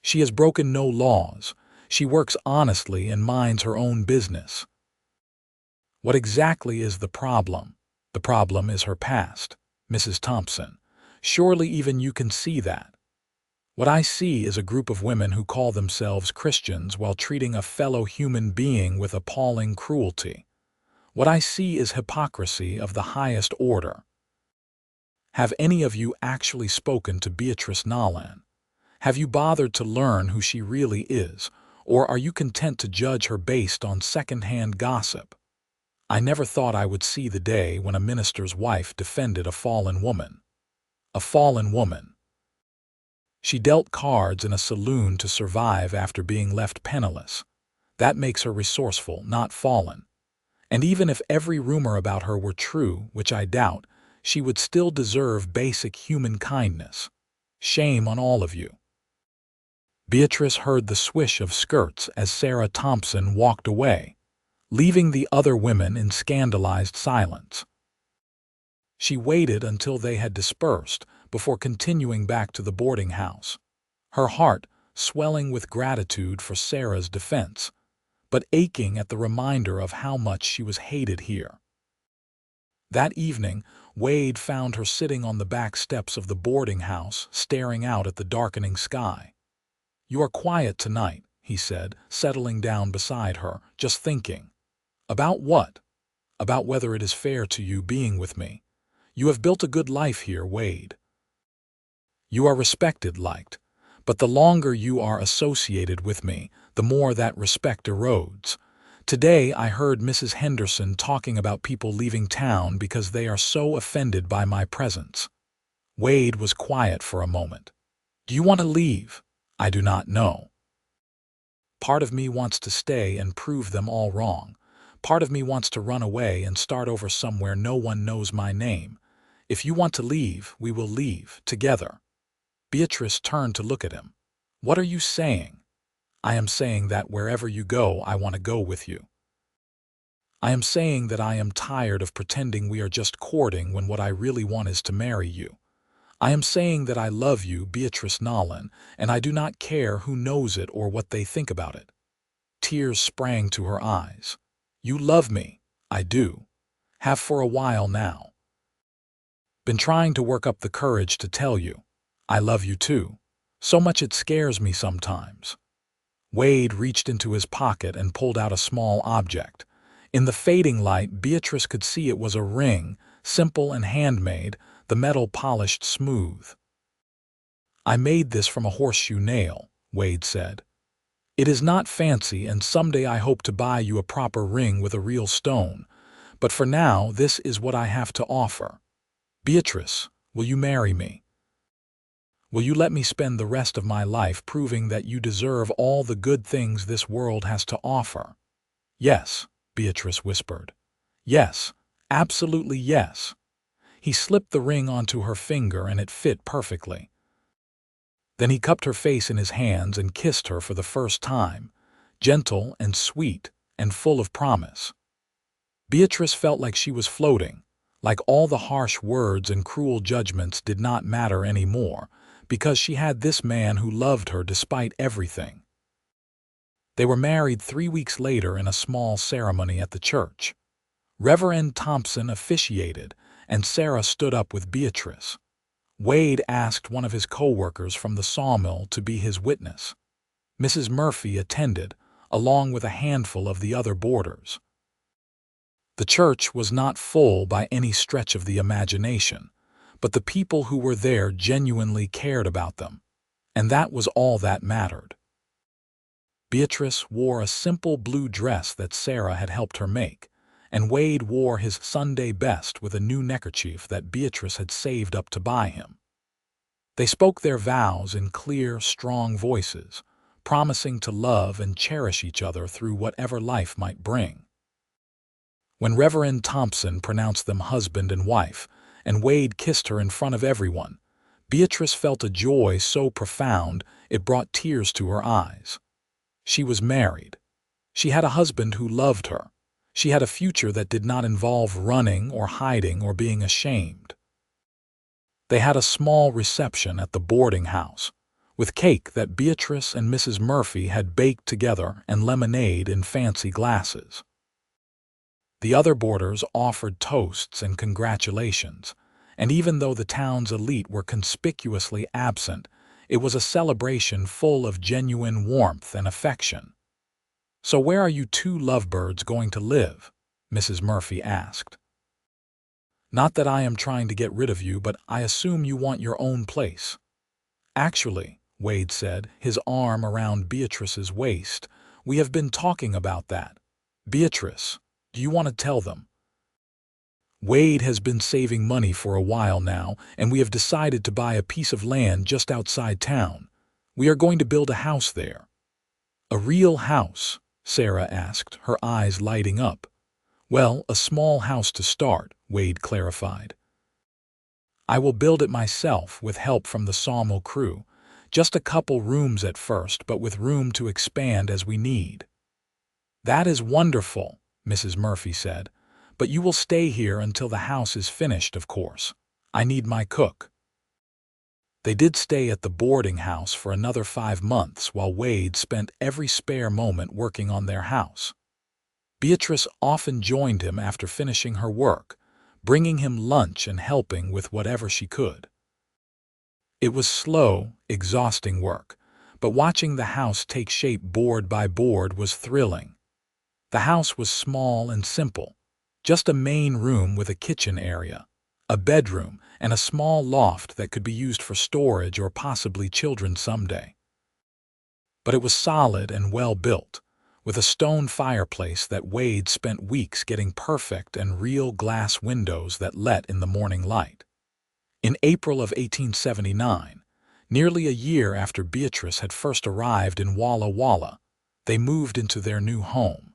"She has broken no laws. She works honestly and minds her own business." "What exactly is the problem?" The problem is her past, Mrs. Thompson. Surely even you can see that. What I see is a group of women who call themselves Christians while treating a fellow human being with appalling cruelty. What I see is hypocrisy of the highest order. Have any of you actually spoken to Beatrice Nolan? Have you bothered to learn who she really is, or are you content to judge her based on second-hand gossip? I never thought I would see the day when a minister's wife defended a fallen woman. A fallen woman. She dealt cards in a saloon to survive after being left penniless. That makes her resourceful, not fallen. And even if every rumor about her were true, which I doubt, she would still deserve basic human kindness. Shame on all of you. Beatrice heard the swish of skirts as Sarah Thompson walked away, leaving the other women in scandalized silence. She waited until they had dispersed before continuing back to the boarding house, her heart swelling with gratitude for Sarah's defense, but aching at the reminder of how much she was hated here. That evening, Wade found her sitting on the back steps of the boarding house, staring out at the darkening sky. "You are quiet tonight," he said, settling down beside her, "just thinking." "About what?" "About whether it is fair to you being with me. You have built a good life here, Wade. You are respected, liked, but the longer you are associated with me, the more that respect erodes. Today I heard Mrs. Henderson talking about people leaving town because they are so offended by my presence." Wade was quiet for a moment. "Do you want to leave?" "I do not know. Part of me wants to stay and prove them all wrong. Part of me wants to run away and start over somewhere no one knows my name. If you want to leave, we will leave, together." Beatrice turned to look at him. "What are you saying?" "I am saying that wherever you go, I want to go with you. I am saying that I am tired of pretending we are just courting when what I really want is to marry you. I am saying that I love you, Beatrice Nolan, and I do not care who knows it or what they think about it." Tears sprang to her eyes. "You love me." "I do. Have for a while now. Been trying to work up the courage to tell you. I love you too. So much it scares me sometimes." Wade reached into his pocket and pulled out a small object. In the fading light, Beatrice could see it was a ring, simple and handmade, the metal polished smooth. "I made this from a horseshoe nail," Wade said. "It is not fancy, and someday I hope to buy you a proper ring with a real stone. But for now, this is what I have to offer. Beatrice, will you marry me? Will you let me spend the rest of my life proving that you deserve all the good things this world has to offer?" "Yes," Beatrice whispered. "Yes, absolutely yes." He slipped the ring onto her finger and it fit perfectly. Then he cupped her face in his hands and kissed her for the first time, gentle and sweet and full of promise. Beatrice felt like she was floating, like all the harsh words and cruel judgments did not matter anymore, because she had this man who loved her despite everything. They were married 3 weeks later in a small ceremony at the church. Reverend Thompson officiated, and Sarah stood up with Beatrice. Wade asked one of his co-workers from the sawmill to be his witness. Mrs. Murphy attended, along with a handful of the other boarders. The church was not full by any stretch of the imagination, but the people who were there genuinely cared about them, and that was all that mattered. Beatrice wore a simple blue dress that Sarah had helped her make, and Wade wore his Sunday best with a new neckerchief that Beatrice had saved up to buy him. They spoke their vows in clear, strong voices, promising to love and cherish each other through whatever life might bring. When Reverend Thompson pronounced them husband and wife, and Wade kissed her in front of everyone, Beatrice felt a joy so profound it brought tears to her eyes. She was married. She had a husband who loved her. She had a future that did not involve running or hiding or being ashamed. They had a small reception at the boarding house, with cake that Beatrice and Mrs. Murphy had baked together and lemonade in fancy glasses. The other boarders offered toasts and congratulations, and even though the town's elite were conspicuously absent, it was a celebration full of genuine warmth and affection. "So where are you two lovebirds going to live?" Mrs. Murphy asked. "Not that I am trying to get rid of you, but I assume you want your own place." "Actually," Wade said, his arm around Beatrice's waist, "we have been talking about that. Beatrice, do you want to tell them? Wade has been saving money for a while now, and we have decided to buy a piece of land just outside town. We are going to build a house there." "A real house?" Sarah asked, her eyes lighting up. "Well, a small house to start," Wade clarified. "I will build it myself with help from the sawmill crew. Just a couple rooms at first, but with room to expand as we need." "That is wonderful," Mrs. Murphy said. "But you will stay here until the house is finished, of course. I need my cook." They did stay at the boarding house for another 5 months while Wade spent every spare moment working on their house. Beatrice often joined him after finishing her work, bringing him lunch and helping with whatever she could. It was slow, exhausting work, but watching the house take shape board by board was thrilling. The house was small and simple, just a main room with a kitchen area, a bedroom, and a small loft that could be used for storage or possibly children someday. But it was solid and well built, with a stone fireplace that Wade spent weeks getting perfect and real glass windows that let in the morning light. In April of 1879, nearly a year after Beatrice had first arrived in Walla Walla, they moved into their new home.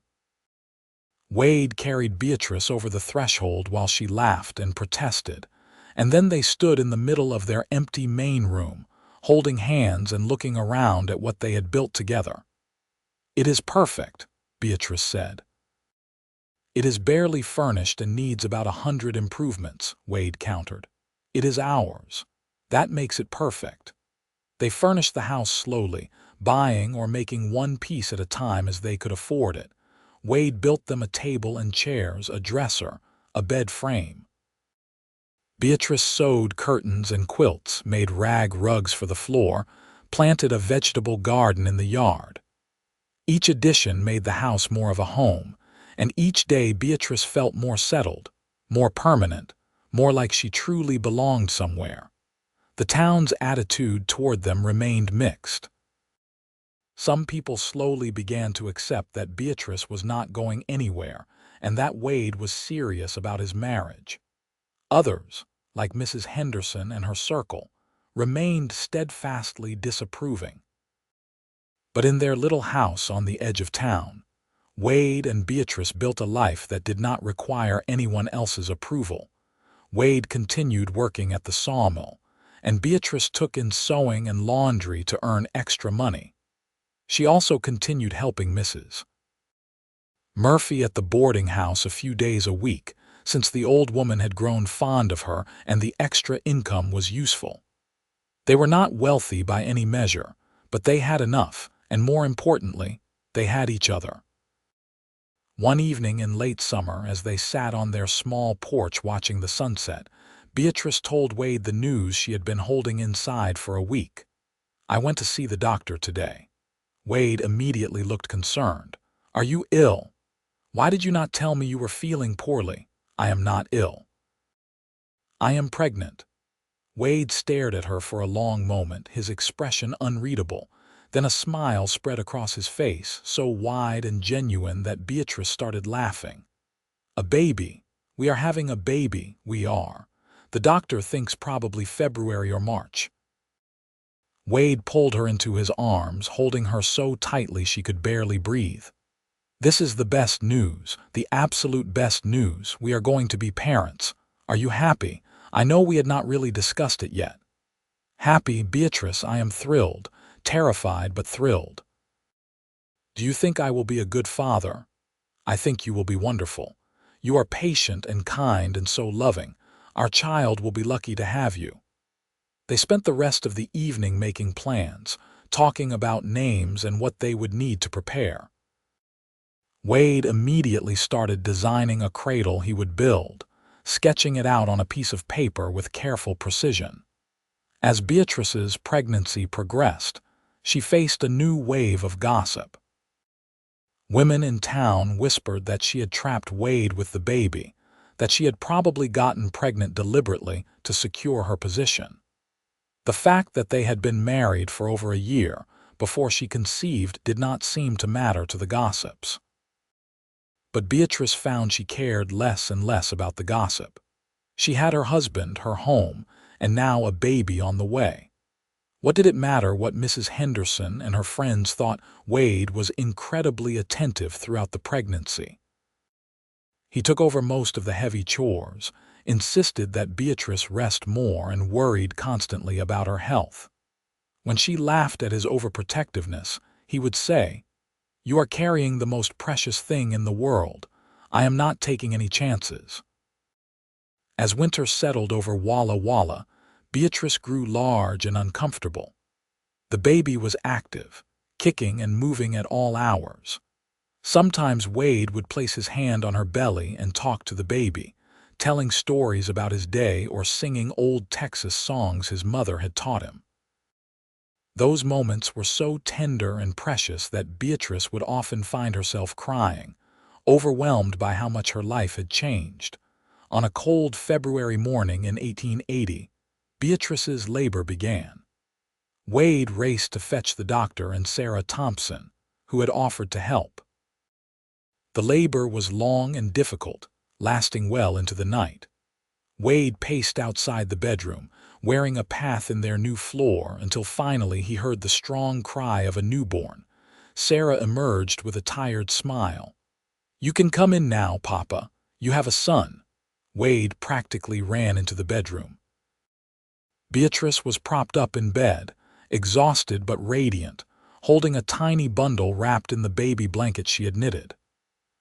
Wade carried Beatrice over the threshold while she laughed and protested, and then they stood in the middle of their empty main room, holding hands and looking around at what they had built together. "It is perfect," Beatrice said. "It is barely furnished and needs about 100 improvements," Wade countered. "It is ours. That makes it perfect." They furnished the house slowly, buying or making one piece at a time as they could afford it. Wade built them a table and chairs, a dresser, a bed frame. Beatrice sewed curtains and quilts, made rag rugs for the floor, planted a vegetable garden in the yard. Each addition made the house more of a home, and each day Beatrice felt more settled, more permanent, more like she truly belonged somewhere. The town's attitude toward them remained mixed. Some people slowly began to accept that Beatrice was not going anywhere and that Wade was serious about his marriage. Others, like Mrs. Henderson and her circle, remained steadfastly disapproving. But in their little house on the edge of town, Wade and Beatrice built a life that did not require anyone else's approval. Wade continued working at the sawmill, and Beatrice took in sewing and laundry to earn extra money. She also continued helping Mrs. Murphy at the boarding house a few days a week, since the old woman had grown fond of her and the extra income was useful. They were not wealthy by any measure, but they had enough, and more importantly, they had each other. One evening in late summer, as they sat on their small porch watching the sunset, Beatrice told Wade the news she had been holding inside for a week. "I went to see the doctor today." Wade immediately looked concerned. "Are you ill? Why did you not tell me you were feeling poorly?" "I am not ill. I am pregnant." Wade stared at her for a long moment, his expression unreadable. Then a smile spread across his face, so wide and genuine that Beatrice started laughing. "A baby. We are having a baby, we are. The doctor thinks probably February or March." Wade pulled her into his arms, holding her so tightly she could barely breathe. "This is the best news, the absolute best news. We are going to be parents. Are you happy? I know we had not really discussed it yet." "Happy, Beatrice, I am thrilled, terrified but thrilled." "Do you think I will be a good father?" "I think you will be wonderful. You are patient and kind and so loving. Our child will be lucky to have you." They spent the rest of the evening making plans, talking about names and what they would need to prepare. Wade immediately started designing a cradle he would build, sketching it out on a piece of paper with careful precision. As Beatrice's pregnancy progressed, she faced a new wave of gossip. Women in town whispered that she had trapped Wade with the baby, that she had probably gotten pregnant deliberately to secure her position. The fact that they had been married for over a year before she conceived did not seem to matter to the gossips. But Beatrice found she cared less and less about the gossip. She had her husband, her home, and now a baby on the way. What did it matter what Mrs. Henderson and her friends thought? Wade was incredibly attentive throughout the pregnancy. He took over most of the heavy chores, insisted that Beatrice rest more, and worried constantly about her health. When she laughed at his overprotectiveness, he would say, "You are carrying the most precious thing in the world. I am not taking any chances." As winter settled over Walla Walla, Beatrice grew large and uncomfortable. The baby was active, kicking and moving at all hours. Sometimes Wade would place his hand on her belly and talk to the baby, telling stories about his day or singing old Texas songs his mother had taught him. Those moments were so tender and precious that Beatrice would often find herself crying, overwhelmed by how much her life had changed. On a cold February morning in 1880, Beatrice's labor began. Wade raced to fetch the doctor and Sarah Thompson, who had offered to help. The labor was long and difficult, lasting well into the night. Wade paced outside the bedroom, wearing a path in their new floor, until finally he heard the strong cry of a newborn. Sarah emerged with a tired smile. "You can come in now, Papa. You have a son." Wade practically ran into the bedroom. Beatrice was propped up in bed, exhausted but radiant, holding a tiny bundle wrapped in the baby blanket she had knitted.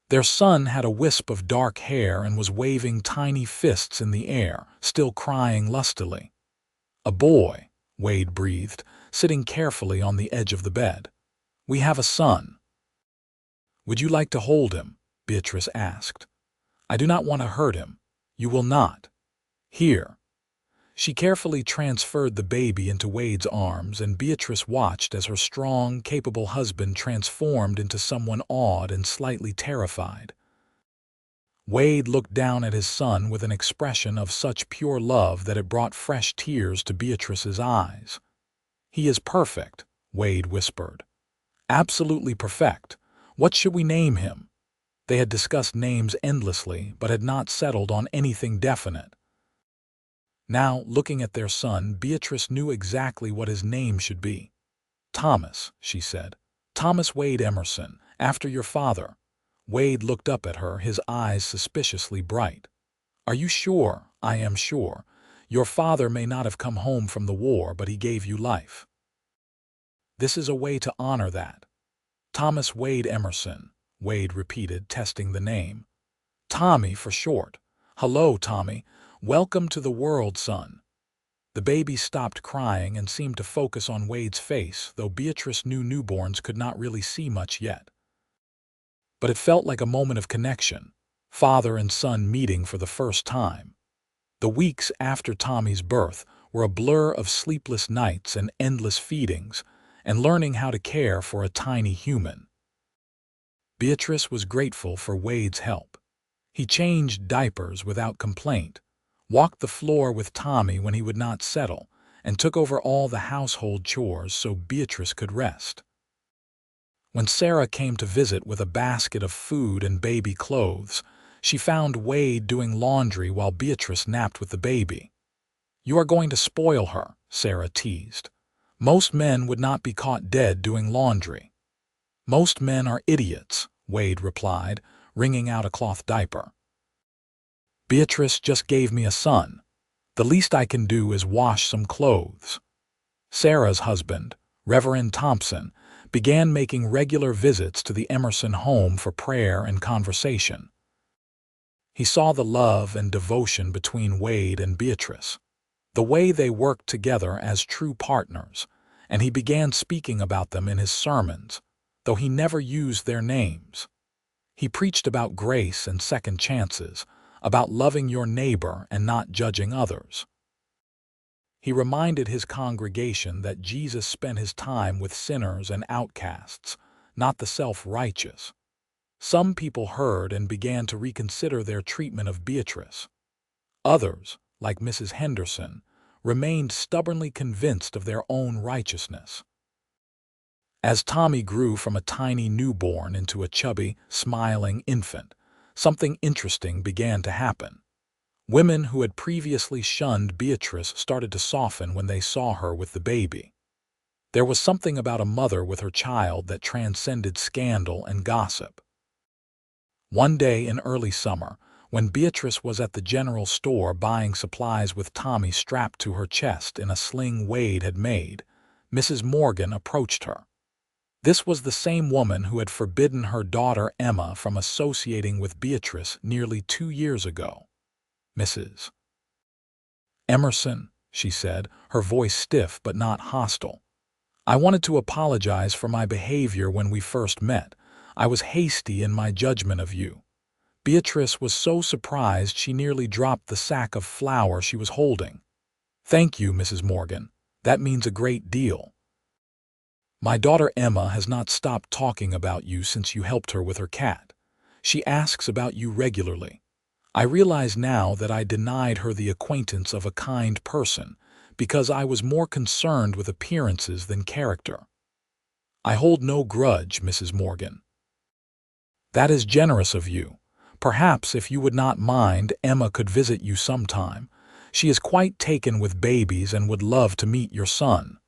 Their son had a wisp of dark hair and was waving tiny fists in the air, still crying lustily. "A boy," Wade breathed, sitting carefully on the edge of the bed. "We have a son." "Would you like to hold him?" Beatrice asked. "I do not want to hurt him." "You will not. Here." She carefully transferred the baby into Wade's arms, and Beatrice watched as her strong, capable husband transformed into someone awed and slightly terrified. Wade looked down at his son with an expression of such pure love that it brought fresh tears to Beatrice's eyes. "He is perfect," Wade whispered. "Absolutely perfect. What should we name him?" They had discussed names endlessly, but had not settled on anything definite. Now, looking at their son, Beatrice knew exactly what his name should be. "Thomas," she said. "Thomas Wade Emerson, after your father." Wade looked up at her, his eyes suspiciously bright. "Are you sure?" "I am sure. Your father may not have come home from the war, but he gave you life. This is a way to honor that." "Thomas Wade Emerson," Wade repeated, testing the name. "Tommy for short. Hello, Tommy. Welcome to the world, son." The baby stopped crying and seemed to focus on Wade's face, though Beatrice knew newborns could not really see much yet. But it felt like a moment of connection, father and son meeting for the first time. The weeks after Tommy's birth were a blur of sleepless nights and endless feedings, and learning how to care for a tiny human. Beatrice was grateful for Wade's help. He changed diapers without complaint, walked the floor with Tommy when he would not settle, and took over all the household chores so Beatrice could rest. When Sarah came to visit with a basket of food and baby clothes, she found Wade doing laundry while Beatrice napped with the baby. "You are going to spoil her," Sarah teased. "Most men would not be caught dead doing laundry." "Most men are idiots," Wade replied, wringing out a cloth diaper. "Beatrice just gave me a son. The least I can do is wash some clothes." Sarah's husband, Reverend Thompson, began making regular visits to the Emerson home for prayer and conversation. He saw the love and devotion between Wade and Beatrice, the way they worked together as true partners, and he began speaking about them in his sermons, though he never used their names. He preached about grace and second chances, about loving your neighbor and not judging others. He reminded his congregation that Jesus spent his time with sinners and outcasts, not the self-righteous. Some people heard and began to reconsider their treatment of Beatrice. Others, like Mrs. Henderson, remained stubbornly convinced of their own righteousness. As Tommy grew from a tiny newborn into a chubby, smiling infant, something interesting began to happen. Women who had previously shunned Beatrice started to soften when they saw her with the baby. There was something about a mother with her child that transcended scandal and gossip. One day in early summer, when Beatrice was at the general store buying supplies with Tommy strapped to her chest in a sling Wade had made, Mrs. Morgan approached her. This was the same woman who had forbidden her daughter Emma from associating with Beatrice nearly 2 years ago. "Mrs. Emerson," she said, her voice stiff but not hostile. "I wanted to apologize for my behavior when we first met. I was hasty in my judgment of you." Beatrice was so surprised she nearly dropped the sack of flour she was holding. "Thank you, Mrs. Morgan. That means a great deal. My daughter Emma has not stopped talking about you since you helped her with her cat. She asks about you regularly. I realize now that I denied her the acquaintance of a kind person because I was more concerned with appearances than character. I hold no grudge, Mrs. Morgan." "That is generous of you. Perhaps, if you would not mind, Emma could visit you sometime. She is quite taken with babies and would love to meet your son."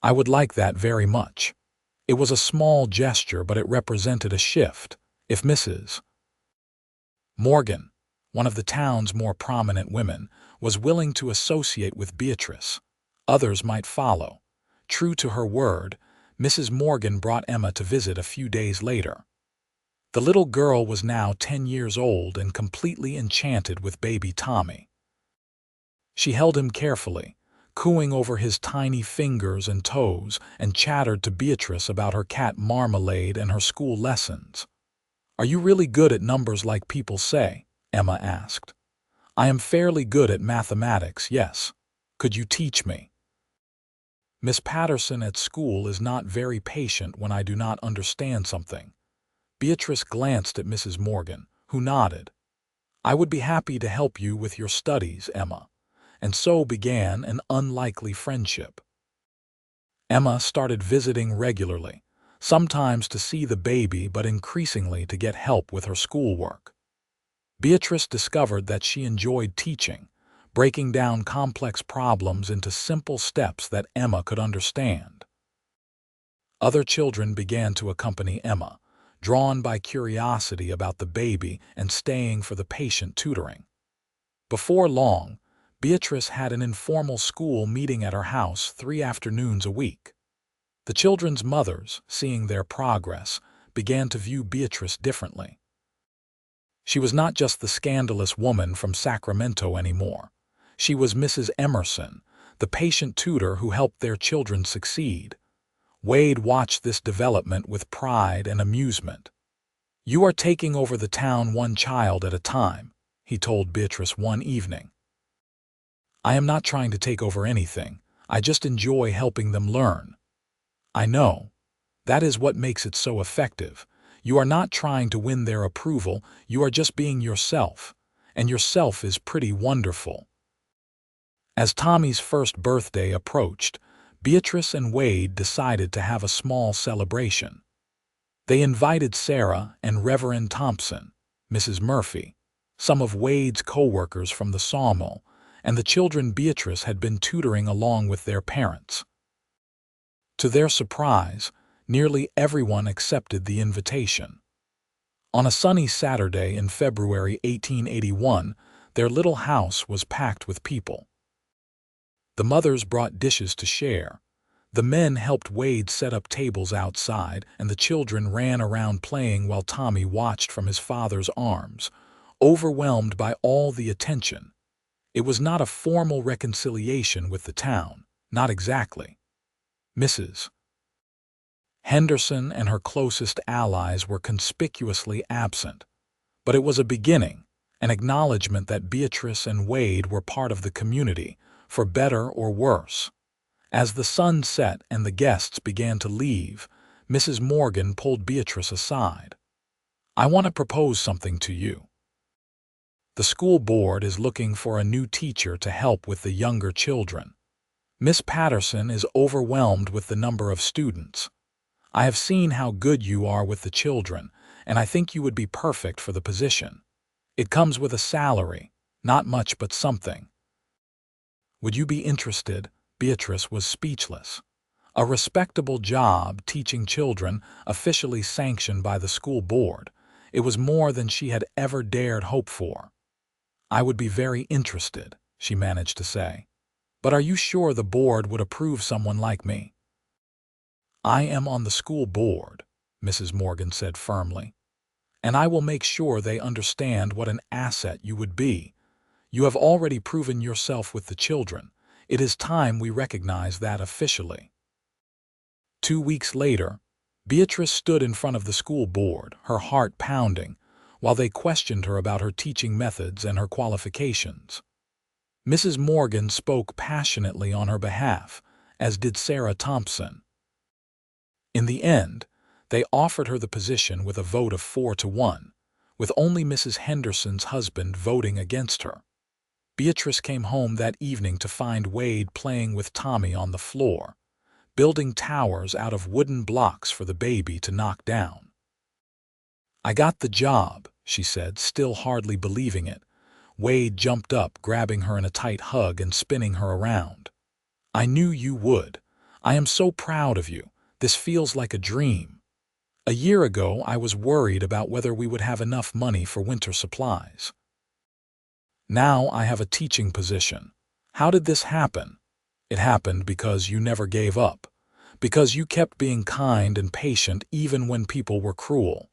"I would like that very much." It was a small gesture, but it represented a shift. If Mrs. Morgan, one of the town's more prominent women, was willing to associate with Beatrice, others might follow. True to her word, Mrs. Morgan brought Emma to visit a few days later. The little girl was now 10 years old and completely enchanted with baby Tommy. She held him carefully, cooing over his tiny fingers and toes, and chattered to Beatrice about her cat Marmalade and her school lessons. "Are you really good at numbers like people say?" Emma asked. "I am fairly good at mathematics, yes. Could you teach me?" "Miss Patterson at school is not very patient when I do not understand something." Beatrice glanced at Mrs. Morgan, who nodded. "I would be happy to help you with your studies, Emma." And so began an unlikely friendship. Emma started visiting regularly, sometimes to see the baby but increasingly to get help with her schoolwork. Beatrice discovered that she enjoyed teaching, breaking down complex problems into simple steps that Emma could understand. Other children began to accompany Emma, drawn by curiosity about the baby and staying for the patient tutoring. Before long, Beatrice had an informal school meeting at her house 3 afternoons a week. The children's mothers, seeing their progress, began to view Beatrice differently. She was not just the scandalous woman from Sacramento anymore. She was Mrs. Emerson, the patient tutor who helped their children succeed. Wade watched this development with pride and amusement. "You are taking over the town one child at a time," he told Beatrice one evening. "I am not trying to take over anything. I just enjoy helping them learn." "I know. That is what makes it so effective. You are not trying to win their approval, you are just being yourself. And yourself is pretty wonderful." As Tommy's first birthday approached, Beatrice and Wade decided to have a small celebration. They invited Sarah and Reverend Thompson, Mrs. Murphy, some of Wade's co-workers from the sawmill, and the children Beatrice had been tutoring along with their parents. To their surprise, nearly everyone accepted the invitation. On a sunny Saturday in February 1881, their little house was packed with people. The mothers brought dishes to share. The men helped Wade set up tables outside, and the children ran around playing while Tommy watched from his father's arms, overwhelmed by all the attention. It was not a formal reconciliation with the town, not exactly. Mrs. Henderson and her closest allies were conspicuously absent, but it was a beginning, an acknowledgement that Beatrice and Wade were part of the community, for better or worse. As the sun set and the guests began to leave, Mrs. Morgan pulled Beatrice aside. "I want to propose something to you. The school board is looking for a new teacher to help with the younger children. Miss Patterson is overwhelmed with the number of students. I have seen how good you are with the children, and I think you would be perfect for the position. It comes with a salary, not much but something. Would you be interested?" Beatrice was speechless. A respectable job teaching children, officially sanctioned by the school board. It was more than she had ever dared hope for. "I would be very interested," she managed to say. "But are you sure the board would approve someone like me?" "I am on the school board," Mrs. Morgan said firmly, "and I will make sure they understand what an asset you would be. You have already proven yourself with the children. It is time we recognize that officially." 2 weeks later, Beatrice stood in front of the school board, her heart pounding, while they questioned her about her teaching methods and her qualifications. Mrs. Morgan spoke passionately on her behalf, as did Sarah Thompson. In the end, they offered her the position with a vote of 4-1, with only Mrs. Henderson's husband voting against her. Beatrice came home that evening to find Wade playing with Tommy on the floor, building towers out of wooden blocks for the baby to knock down. "I got the job," she said, still hardly believing it. Wade jumped up, grabbing her in a tight hug and spinning her around. "I knew you would. I am so proud of you. This feels like a dream. A year ago, I was worried about whether we would have enough money for winter supplies. Now I have a teaching position. How did this happen? It happened because you never gave up, because you kept being kind and patient even when people were cruel.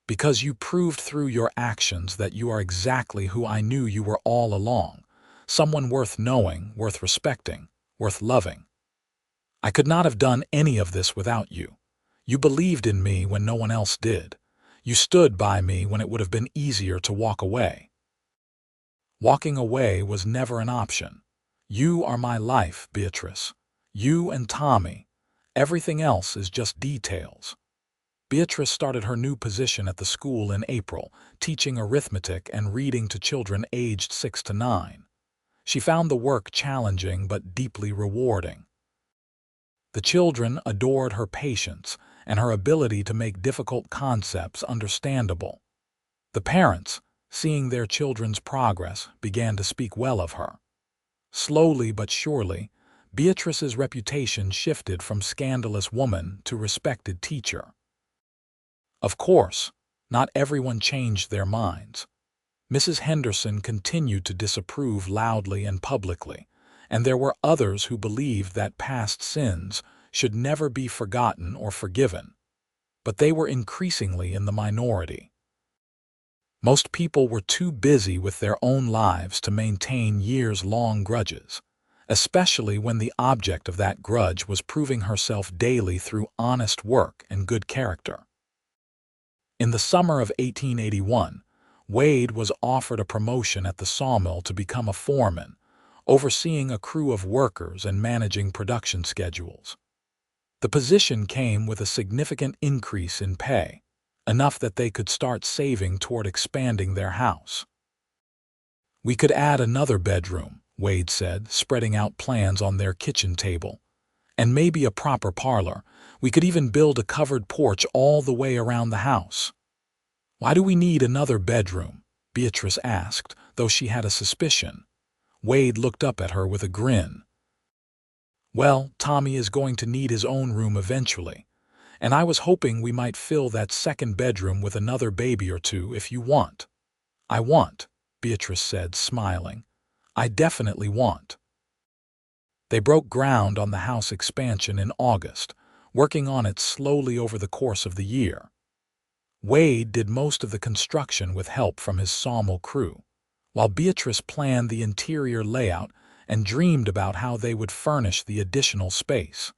Because you proved through your actions that you are exactly who I knew you were all along, someone worth knowing, worth respecting, worth loving. I could not have done any of this without you. You believed in me when no one else did. You stood by me when it would have been easier to walk away. Walking away was never an option. You are my life, Beatrice. You and Tommy. Everything else is just details." Beatrice started her new position at the school in April, teaching arithmetic and reading to children aged 6 to 9. She found the work challenging but deeply rewarding. The children adored her patience and her ability to make difficult concepts understandable. The parents, seeing their children's progress, began to speak well of her. Slowly but surely, Beatrice's reputation shifted from scandalous woman to respected teacher. Of course, not everyone changed their minds. Mrs. Henderson continued to disapprove loudly and publicly, and there were others who believed that past sins should never be forgotten or forgiven. But they were increasingly in the minority. Most people were too busy with their own lives to maintain years-long grudges, especially when the object of that grudge was proving herself daily through honest work and good character. In the summer of 1881, Wade was offered a promotion at the sawmill to become a foreman, overseeing a crew of workers and managing production schedules. The position came with a significant increase in pay, enough that they could start saving toward expanding their house. "We could add another bedroom," Wade said, spreading out plans on their kitchen table. "And maybe a proper parlor. We could even build a covered porch all the way around the house." "Why do we need another bedroom?" Beatrice asked, though she had a suspicion. Wade looked up at her with a grin. "Well, Tommy is going to need his own room eventually, and I was hoping we might fill that second bedroom with another baby or two if you want." "I want," Beatrice said, smiling. "I definitely want." They broke ground on the house expansion in August, working on it slowly over the course of the year. Wade did most of the construction with help from his sawmill crew, while Beatrice planned the interior layout and dreamed about how they would furnish the additional space.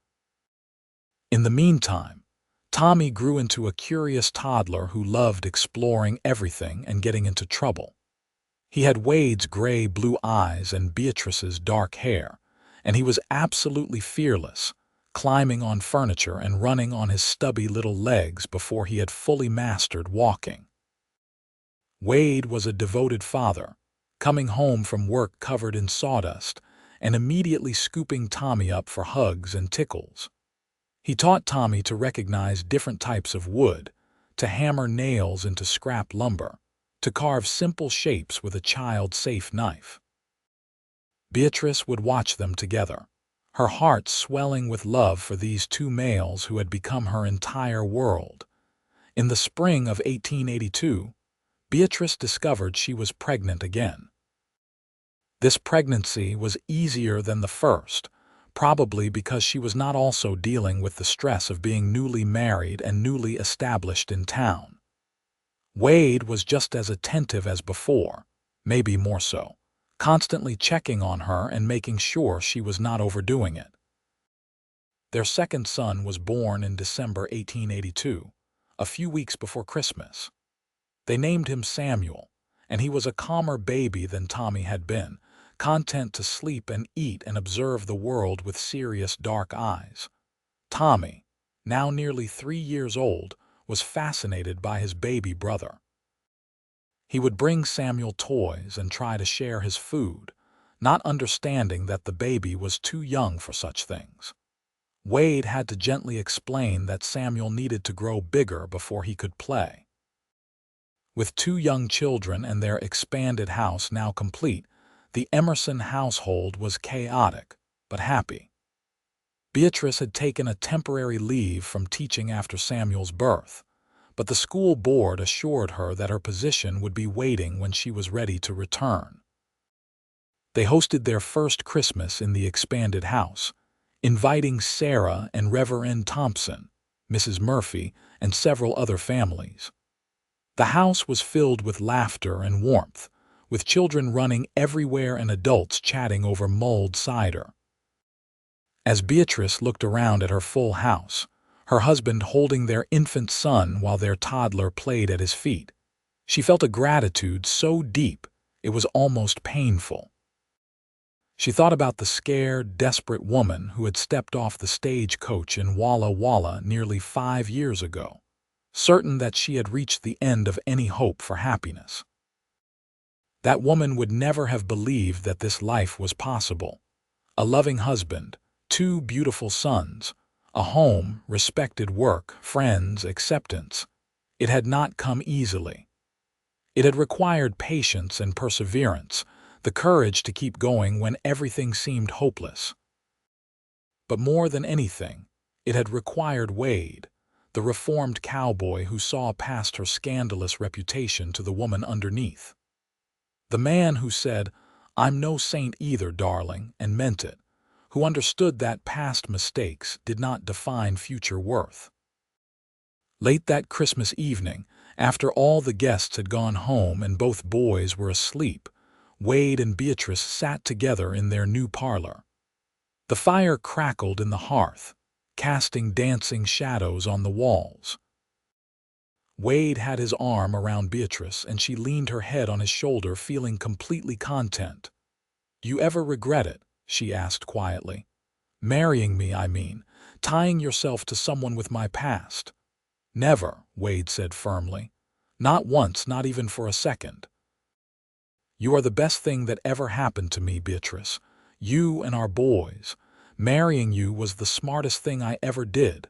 In the meantime, Tommy grew into a curious toddler who loved exploring everything and getting into trouble. He had Wade's gray-blue eyes and Beatrice's dark hair, and he was absolutely fearless, climbing on furniture and running on his stubby little legs before he had fully mastered walking. Wade was a devoted father, coming home from work covered in sawdust and immediately scooping Tommy up for hugs and tickles. He taught Tommy to recognize different types of wood, to hammer nails into scrap lumber, to carve simple shapes with a child-safe knife. Beatrice would watch them together, her heart swelling with love for these two males who had become her entire world. In the spring of 1882, Beatrice discovered she was pregnant again. This pregnancy was easier than the first, probably because she was not also dealing with the stress of being newly married and newly established in town. Wade was just as attentive as before, maybe more so, constantly checking on her and making sure she was not overdoing it. Their second son was born in December 1882, a few weeks before Christmas. They named him Samuel, and he was a calmer baby than Tommy had been, content to sleep and eat and observe the world with serious dark eyes. Tommy, now nearly 3 years old, was fascinated by his baby brother. He would bring Samuel toys and try to share his food, not understanding that the baby was too young for such things. Wade had to gently explain that Samuel needed to grow bigger before he could play. With 2 young children and their expanded house now complete, the Emerson household was chaotic, but happy. Beatrice had taken a temporary leave from teaching after Samuel's birth, but the school board assured her that her position would be waiting when she was ready to return. They hosted their first Christmas in the expanded house, inviting Sarah and Reverend Thompson, Mrs. Murphy, and several other families. The house was filled with laughter and warmth, with children running everywhere and adults chatting over mulled cider. As Beatrice looked around at her full house, her husband holding their infant son while their toddler played at his feet, she felt a gratitude so deep it was almost painful. She thought about the scared, desperate woman who had stepped off the stagecoach in Walla Walla nearly 5 years ago, certain that she had reached the end of any hope for happiness. That woman would never have believed that this life was possible. A loving husband, 2 beautiful sons, a home, respected work, friends, acceptance. It had not come easily. It had required patience and perseverance, the courage to keep going when everything seemed hopeless. But more than anything, it had required Wade, the reformed cowboy who saw past her scandalous reputation to the woman underneath. The man who said, "I'm no saint either, darling," and meant it, who understood that past mistakes did not define future worth. Late that Christmas evening, after all the guests had gone home and both boys were asleep, Wade and Beatrice sat together in their new parlor. The fire crackled in the hearth, casting dancing shadows on the walls. Wade had his arm around Beatrice and she leaned her head on his shoulder, feeling completely content. "Do you ever regret it?" she asked quietly. "Marrying me, I mean, tying yourself to someone with my past." "Never," Wade said firmly. "Not once, not even for a second. You are the best thing that ever happened to me, Beatrice. You and our boys. Marrying you was the smartest thing I ever did.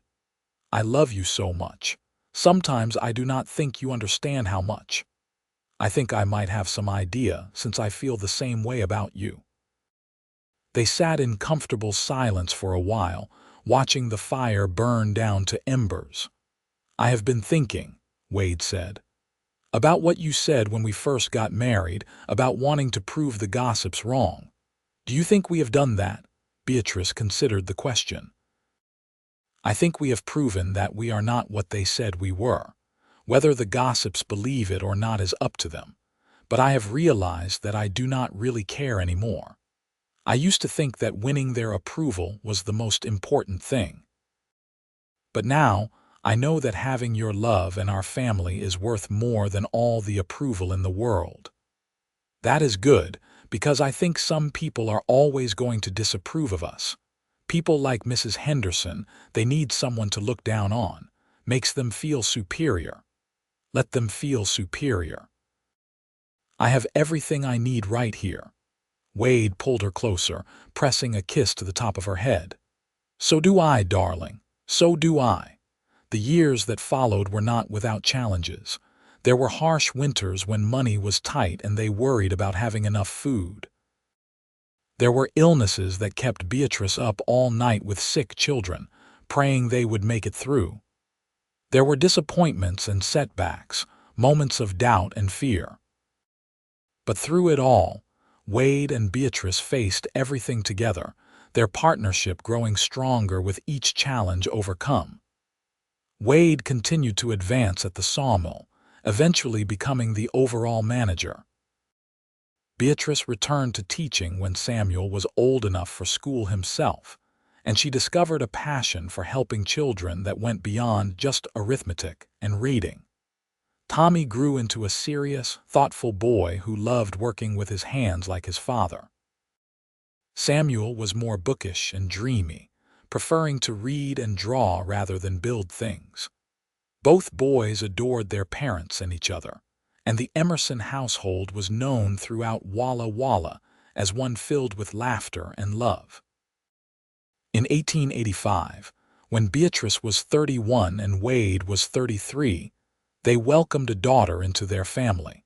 I love you so much. Sometimes I do not think you understand how much. I think I might have some idea, since I feel the same way about you." They sat in comfortable silence for a while, watching the fire burn down to embers. "I have been thinking," Wade said, "about what you said when we first got married, about wanting to prove the gossips wrong. Do you think we have done that?" Beatrice considered the question. "I think we have proven that we are not what they said we were. Whether the gossips believe it or not is up to them. But I have realized that I do not really care anymore. I used to think that winning their approval was the most important thing. But now, I know that having your love and our family is worth more than all the approval in the world. That is good, because I think some people are always going to disapprove of us. People like Mrs. Henderson, they need someone to look down on, makes them feel superior. Let them feel superior. I have everything I need right here. Wade pulled her closer, pressing a kiss to the top of her head. So do I, darling. So do I. The years that followed were not without challenges. There were harsh winters when money was tight and they worried about having enough food. There were illnesses that kept Beatrice up all night with sick children, praying they would make it through. There were disappointments and setbacks, moments of doubt and fear. But through it all, Wade and Beatrice faced everything together, their partnership growing stronger with each challenge overcome. Wade continued to advance at the sawmill, eventually becoming the overall manager. Beatrice returned to teaching when Samuel was old enough for school himself, and she discovered a passion for helping children that went beyond just arithmetic and reading. Tommy grew into a serious, thoughtful boy who loved working with his hands like his father. Samuel was more bookish and dreamy, preferring to read and draw rather than build things. Both boys adored their parents and each other, and the Emerson household was known throughout Walla Walla as one filled with laughter and love. In 1885, when Beatrice was 31 and Wade was 33, they welcomed a daughter into their family.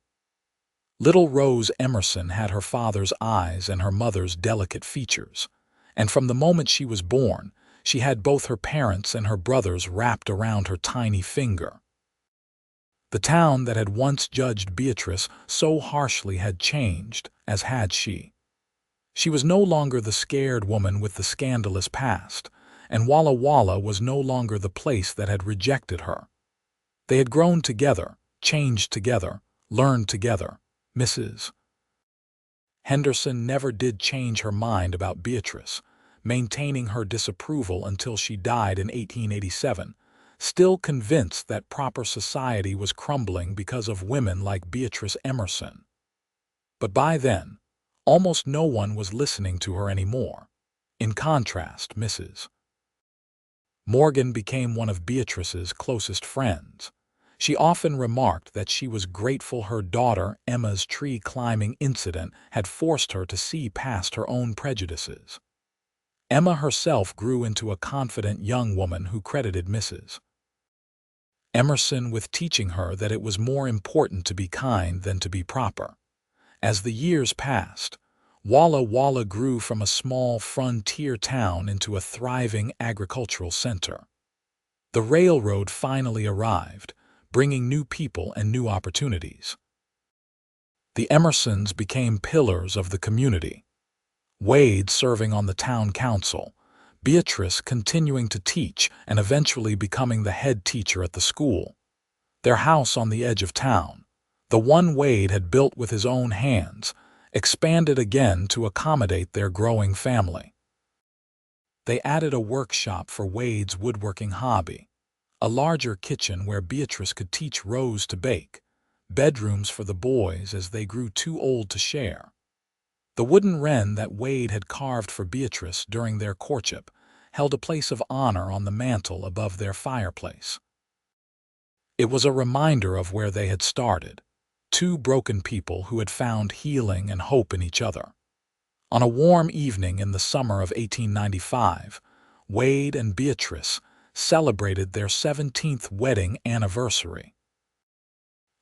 Little Rose Emerson had her father's eyes and her mother's delicate features, and from the moment she was born, she had both her parents and her brothers wrapped around her tiny finger. The town that had once judged Beatrice so harshly had changed, as had she. She was no longer the scared woman with the scandalous past, and Walla Walla was no longer the place that had rejected her. They had grown together, changed together, learned together. Mrs. Henderson never did change her mind about Beatrice, maintaining her disapproval until she died in 1887, still convinced that proper society was crumbling because of women like Beatrice Emerson. But by then, almost no one was listening to her anymore. In contrast, Mrs. Morgan became one of Beatrice's closest friends. She often remarked that she was grateful her daughter Emma's tree-climbing incident had forced her to see past her own prejudices. Emma herself grew into a confident young woman who credited Mrs. Emerson with teaching her that it was more important to be kind than to be proper. As the years passed, Walla Walla grew from a small frontier town into a thriving agricultural center. The railroad finally arrived, bringing new people and new opportunities. The Emersons became pillars of the community. Wade serving on the town council, Beatrice continuing to teach and eventually becoming the head teacher at the school. Their house on the edge of town, the one Wade had built with his own hands, expanded again to accommodate their growing family. They added a workshop for Wade's woodworking hobby, a larger kitchen where Beatrice could teach Rose to bake, bedrooms for the boys as they grew too old to share. The wooden wren that Wade had carved for Beatrice during their courtship held a place of honor on the mantel above their fireplace. It was a reminder of where they had started, two broken people who had found healing and hope in each other. On a warm evening in the summer of 1895, Wade and Beatrice celebrated their 17th wedding anniversary.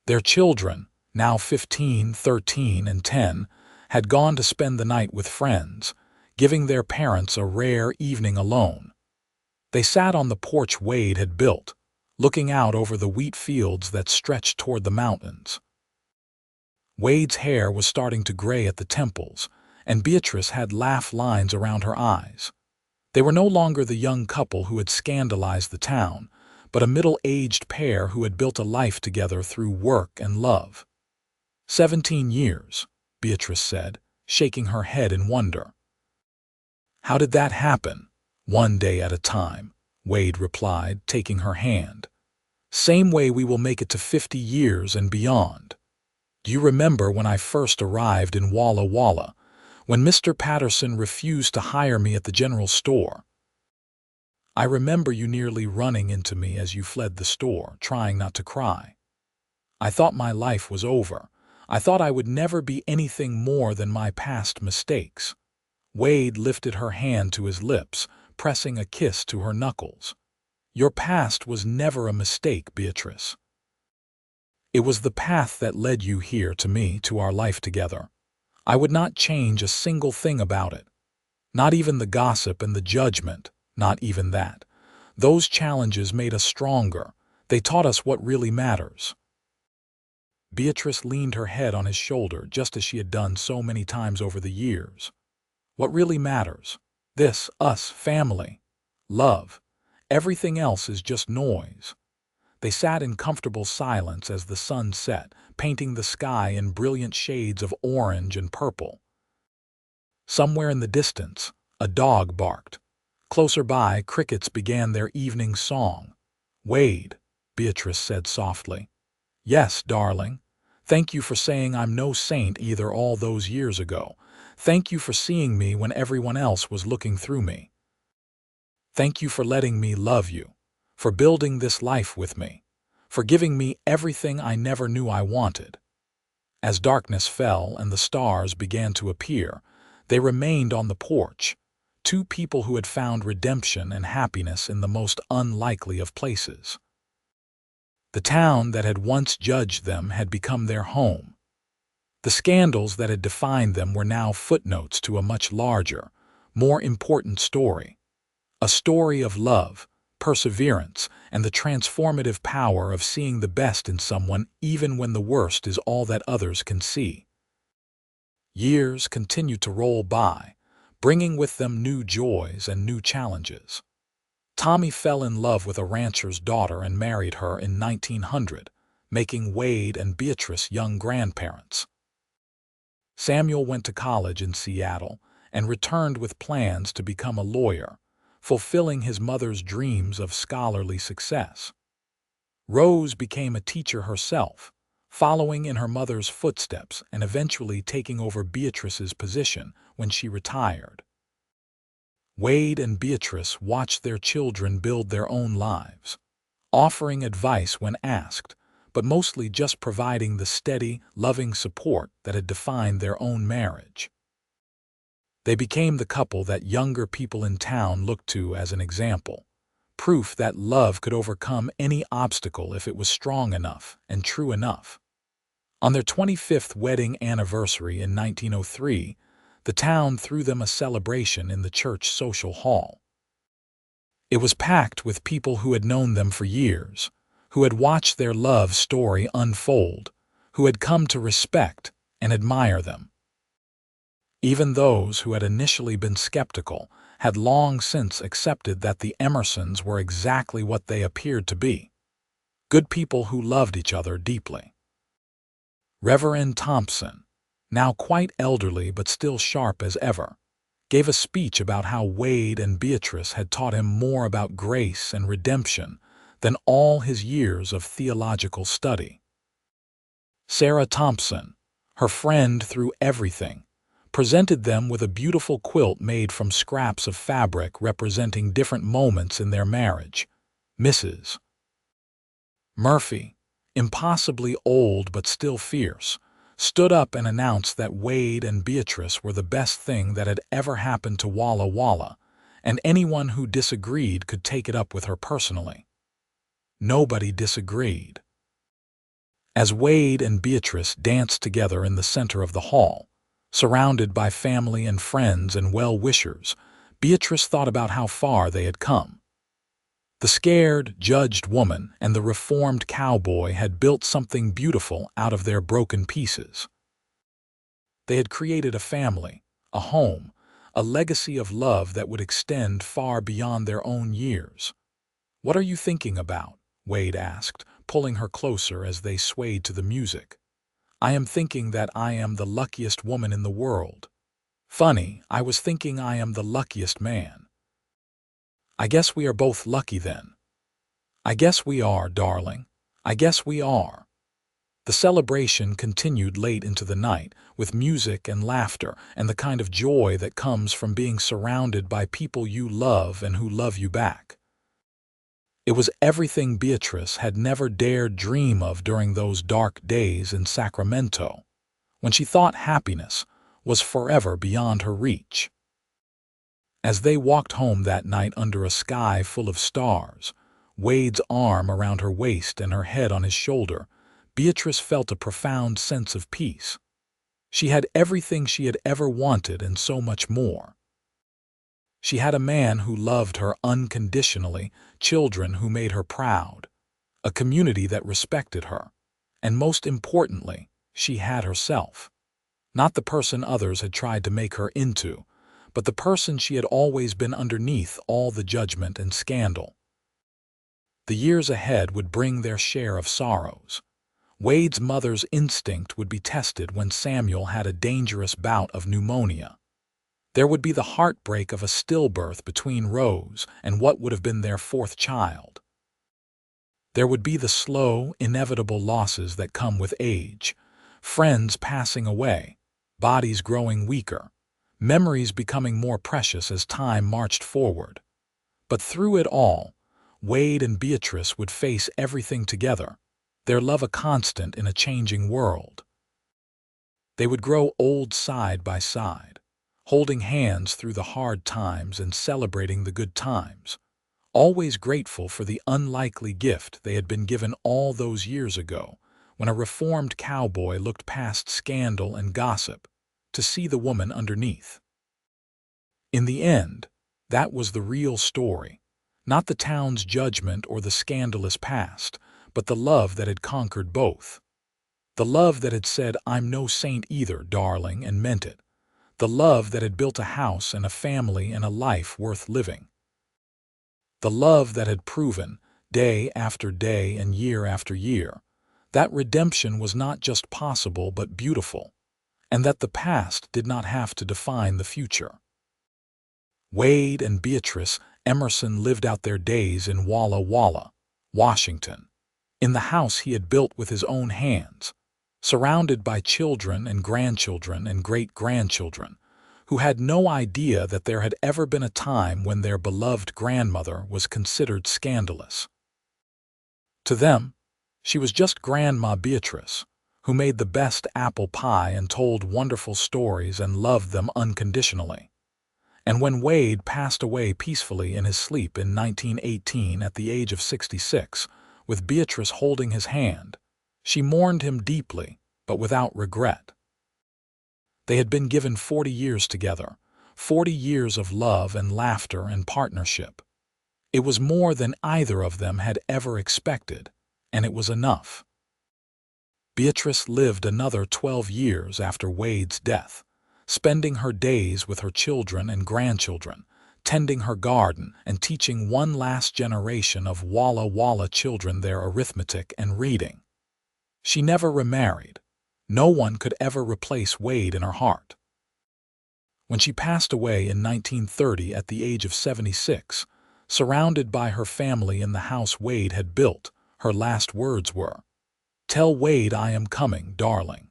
Their children, now 15, 13, and 10, had gone to spend the night with friends, giving their parents a rare evening alone. They sat on the porch Wade had built, looking out over the wheat fields that stretched toward the mountains. Wade's hair was starting to gray at the temples, and Beatrice had laugh lines around her eyes. They were no longer the young couple who had scandalized the town, but a middle-aged pair who had built a life together through work and love. 17 years, Beatrice said, shaking her head in wonder. How did that happen? One day at a time, Wade replied, taking her hand. "Same way we will make it to 50 years and beyond. Do you remember when I first arrived in Walla Walla, when Mr. Patterson refused to hire me at the general store? I remember you nearly running into me as you fled the store, trying not to cry. I thought my life was over. I thought I would never be anything more than my past mistakes." Wade lifted her hand to his lips, pressing a kiss to her knuckles. "Your past was never a mistake, Beatrice. It was the path that led you here to me, to our life together. I would not change a single thing about it. Not even the gossip and the judgment, not even that. Those challenges made us stronger. They taught us what really matters." Beatrice leaned her head on his shoulder just as she had done so many times over the years. "What really matters? This, us, family, love. Everything else is just noise." They sat in comfortable silence as the sun set, painting the sky in brilliant shades of orange and purple. Somewhere in the distance, a dog barked. Closer by, crickets began their evening song. "Wade," Beatrice said softly. "Yes, darling. Thank you for saying I'm no saint either all those years ago. Thank you for seeing me when everyone else was looking through me. Thank you for letting me love you, for building this life with me, for giving me everything I never knew I wanted." As darkness fell and the stars began to appear, they remained on the porch, two people who had found redemption and happiness in the most unlikely of places. The town that had once judged them had become their home. The scandals that had defined them were now footnotes to a much larger, more important story. A story of love, perseverance, and the transformative power of seeing the best in someone even when the worst is all that others can see. Years continued to roll by, bringing with them new joys and new challenges. Tommy fell in love with a rancher's daughter and married her in 1900, making Wade and Beatrice young grandparents. Samuel went to college in Seattle and returned with plans to become a lawyer, fulfilling his mother's dreams of scholarly success. Rose became a teacher herself, following in her mother's footsteps and eventually taking over Beatrice's position when she retired. Wade and Beatrice watched their children build their own lives, offering advice when asked, but mostly just providing the steady, loving support that had defined their own marriage. They became the couple that younger people in town looked to as an example, proof that love could overcome any obstacle if it was strong enough and true enough. On their 25th wedding anniversary in 1903, the town threw them a celebration in the church social hall. It was packed with people who had known them for years, who had watched their love story unfold, who had come to respect and admire them. Even those who had initially been skeptical had long since accepted that the Emersons were exactly what they appeared to be, good people who loved each other deeply. Reverend Thompson, now quite elderly but still sharp as ever, gave a speech about how Wade and Beatrice had taught him more about grace and redemption than all his years of theological study. Sarah Thompson, her friend through everything, presented them with a beautiful quilt made from scraps of fabric representing different moments in their marriage. Mrs. Murphy, impossibly old but still fierce, stood up and announced that Wade and Beatrice were the best thing that had ever happened to Walla Walla, and anyone who disagreed could take it up with her personally. Nobody disagreed. As Wade and Beatrice danced together in the center of the hall, surrounded by family and friends and well-wishers, Beatrice thought about how far they had come. The scared, judged woman and the reformed cowboy had built something beautiful out of their broken pieces. They had created a family, a home, a legacy of love that would extend far beyond their own years. "What are you thinking about?" Wade asked, pulling her closer as they swayed to the music. "I am thinking that I am the luckiest woman in the world. Funny, I was thinking I am the luckiest man." I guess we are both lucky then. I guess we are, darling. I guess we are. The celebration continued late into the night, with music and laughter and the kind of joy that comes from being surrounded by people you love and who love you back. It was everything Beatrice had never dared dream of during those dark days in Sacramento, when she thought happiness was forever beyond her reach. As they walked home that night under a sky full of stars, Wade's arm around her waist and her head on his shoulder, Beatrice felt a profound sense of peace. She had everything she had ever wanted and so much more. She had a man who loved her unconditionally, children who made her proud, a community that respected her, and most importantly, she had herself. Not the person others had tried to make her into, but the person she had always been underneath all the judgment and scandal. The years ahead would bring their share of sorrows. Wade's mother's instinct would be tested when Samuel had a dangerous bout of pneumonia. There would be the heartbreak of a stillbirth between Rose and what would have been their fourth child. There would be the slow, inevitable losses that come with age, friends passing away, bodies growing weaker, memories becoming more precious as time marched forward. But through it all, Wade and Beatrice would face everything together, their love a constant in a changing world. They would grow old side by side, holding hands through the hard times and celebrating the good times, always grateful for the unlikely gift they had been given all those years ago when a reformed cowboy looked past scandal and gossip to see the woman underneath. In the end, that was the real story, not the town's judgment or the scandalous past, but the love that had conquered both. The love that had said, "I'm no saint either, darling," and meant it. The love that had built a house and a family and a life worth living. The love that had proven, day after day and year after year, that redemption was not just possible but beautiful, and that the past did not have to define the future. Wade and Beatrice Emerson lived out their days in Walla Walla, Washington, in the house he had built with his own hands, surrounded by children and grandchildren and great-grandchildren, who had no idea that there had ever been a time when their beloved grandmother was considered scandalous. To them, she was just Grandma Beatrice, who made the best apple pie and told wonderful stories and loved them unconditionally. And when Wade passed away peacefully in his sleep in 1918 at the age of 66, with Beatrice holding his hand, she mourned him deeply, but without regret. They had been given 40 years together, 40 years of love and laughter and partnership. It was more than either of them had ever expected, and it was enough. Beatrice lived another 12 years after Wade's death, spending her days with her children and grandchildren, tending her garden and teaching one last generation of Walla Walla children their arithmetic and reading. She never remarried. No one could ever replace Wade in her heart. When she passed away in 1930 at the age of 76, surrounded by her family in the house Wade had built, her last words were, "Tell Wade I am coming, darling."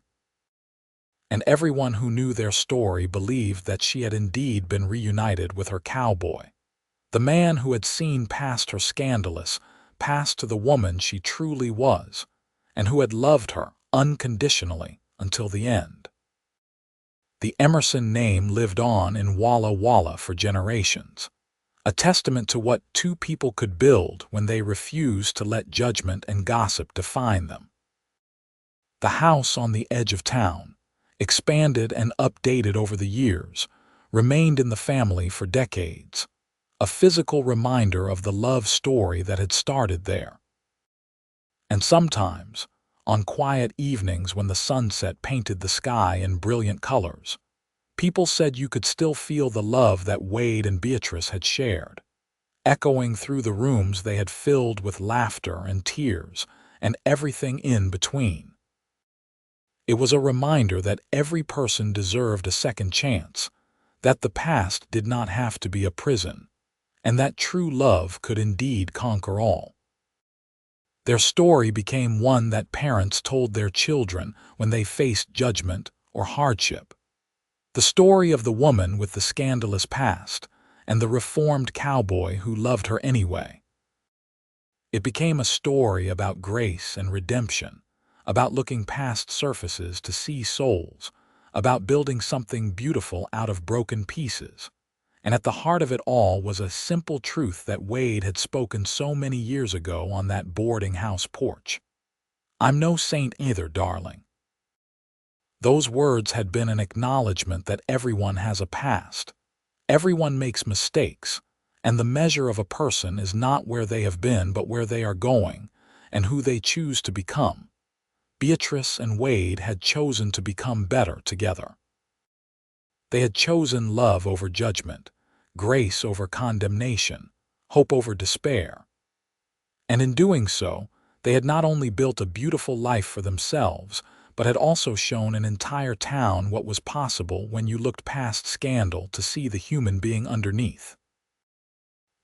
And everyone who knew their story believed that she had indeed been reunited with her cowboy, the man who had seen past her scandalous, past to the woman she truly was, and who had loved her unconditionally until the end. The Emerson name lived on in Walla Walla for generations, a testament to what two people could build when they refused to let judgment and gossip define them. The house on the edge of town, expanded and updated over the years, remained in the family for decades, a physical reminder of the love story that had started there. And sometimes, on quiet evenings when the sunset painted the sky in brilliant colors, people said you could still feel the love that Wade and Beatrice had shared, echoing through the rooms they had filled with laughter and tears and everything in between. It was a reminder that every person deserved a second chance, that the past did not have to be a prison, and that true love could indeed conquer all. Their story became one that parents told their children when they faced judgment or hardship. The story of the woman with the scandalous past and the reformed cowboy who loved her anyway. It became a story about grace and redemption, about looking past surfaces to see souls, about building something beautiful out of broken pieces. And at the heart of it all was a simple truth that Wade had spoken so many years ago on that boarding house porch. "I'm no saint either, darling." Those words had been an acknowledgement that everyone has a past. Everyone makes mistakes, and the measure of a person is not where they have been but where they are going and who they choose to become. Beatrice and Wade had chosen to become better together. They had chosen love over judgment, grace over condemnation, hope over despair. And in doing so, they had not only built a beautiful life for themselves, but had also shown an entire town what was possible when you looked past scandal to see the human being underneath.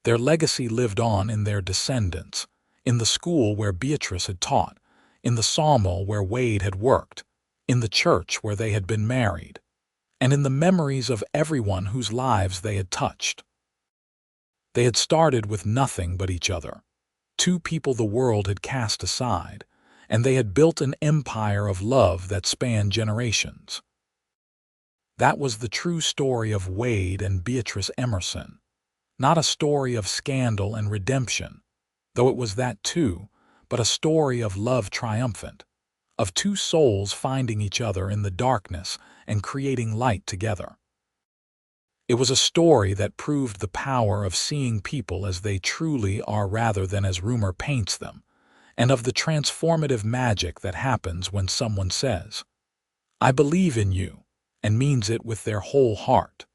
Their legacy lived on in their descendants, in the school where Beatrice had taught, in the sawmill where Wade had worked, in the church where they had been married, and in the memories of everyone whose lives they had touched. They had started with nothing but each other, two people the world had cast aside, and they had built an empire of love that spanned generations. That was the true story of Wade and Beatrice Emerson, not a story of scandal and redemption, though it was that too, but a story of love triumphant, of two souls finding each other in the darkness and creating light together. It was a story that proved the power of seeing people as they truly are rather than as rumor paints them, and of the transformative magic that happens when someone says, "I believe in you," and means it with their whole heart.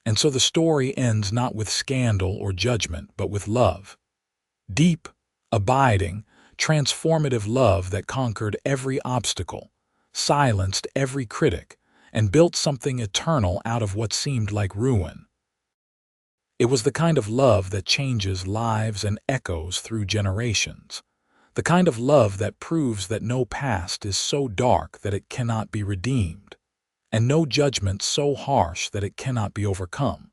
And so the story ends not with scandal or judgment, but with love. Deep, abiding, transformative love that conquered every obstacle, silenced every critic, and built something eternal out of what seemed like ruin. It was the kind of love that changes lives and echoes through generations, the kind of love that proves that no past is so dark that it cannot be redeemed, and no judgment so harsh that it cannot be overcome.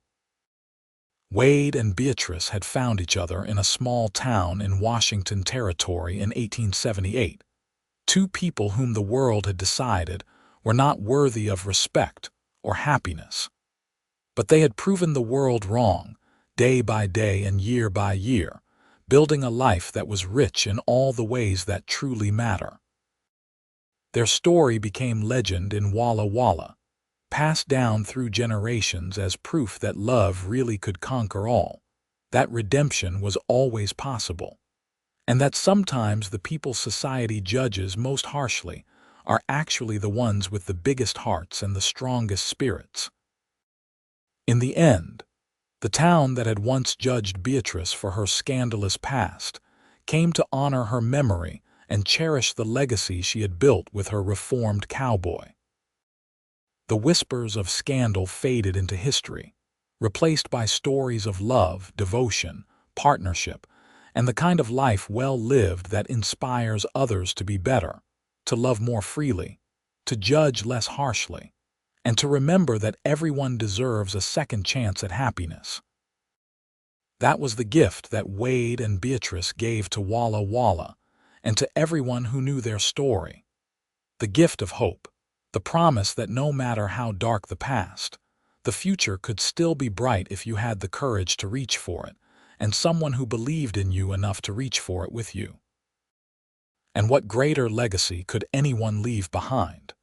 Wade and Beatrice had found each other in a small town in Washington Territory in 1878, two people whom the world had decided were not worthy of respect or happiness. But they had proven the world wrong, day by day and year by year, building a life that was rich in all the ways that truly matter. Their story became legend in Walla Walla, passed down through generations as proof that love really could conquer all, that redemption was always possible, and that sometimes the people society judges most harshly are actually the ones with the biggest hearts and the strongest spirits. In the end, the town that had once judged Beatrice for her scandalous past came to honor her memory and cherish the legacy she had built with her reformed cowboy. The whispers of scandal faded into history, replaced by stories of love, devotion, partnership, and the kind of life well lived that inspires others to be better, to love more freely, to judge less harshly, and to remember that everyone deserves a second chance at happiness. That was the gift that Wade and Beatrice gave to Walla Walla and to everyone who knew their story. The gift of hope, the promise that no matter how dark the past, the future could still be bright if you had the courage to reach for it, and someone who believed in you enough to reach for it with you. And what greater legacy could anyone leave behind?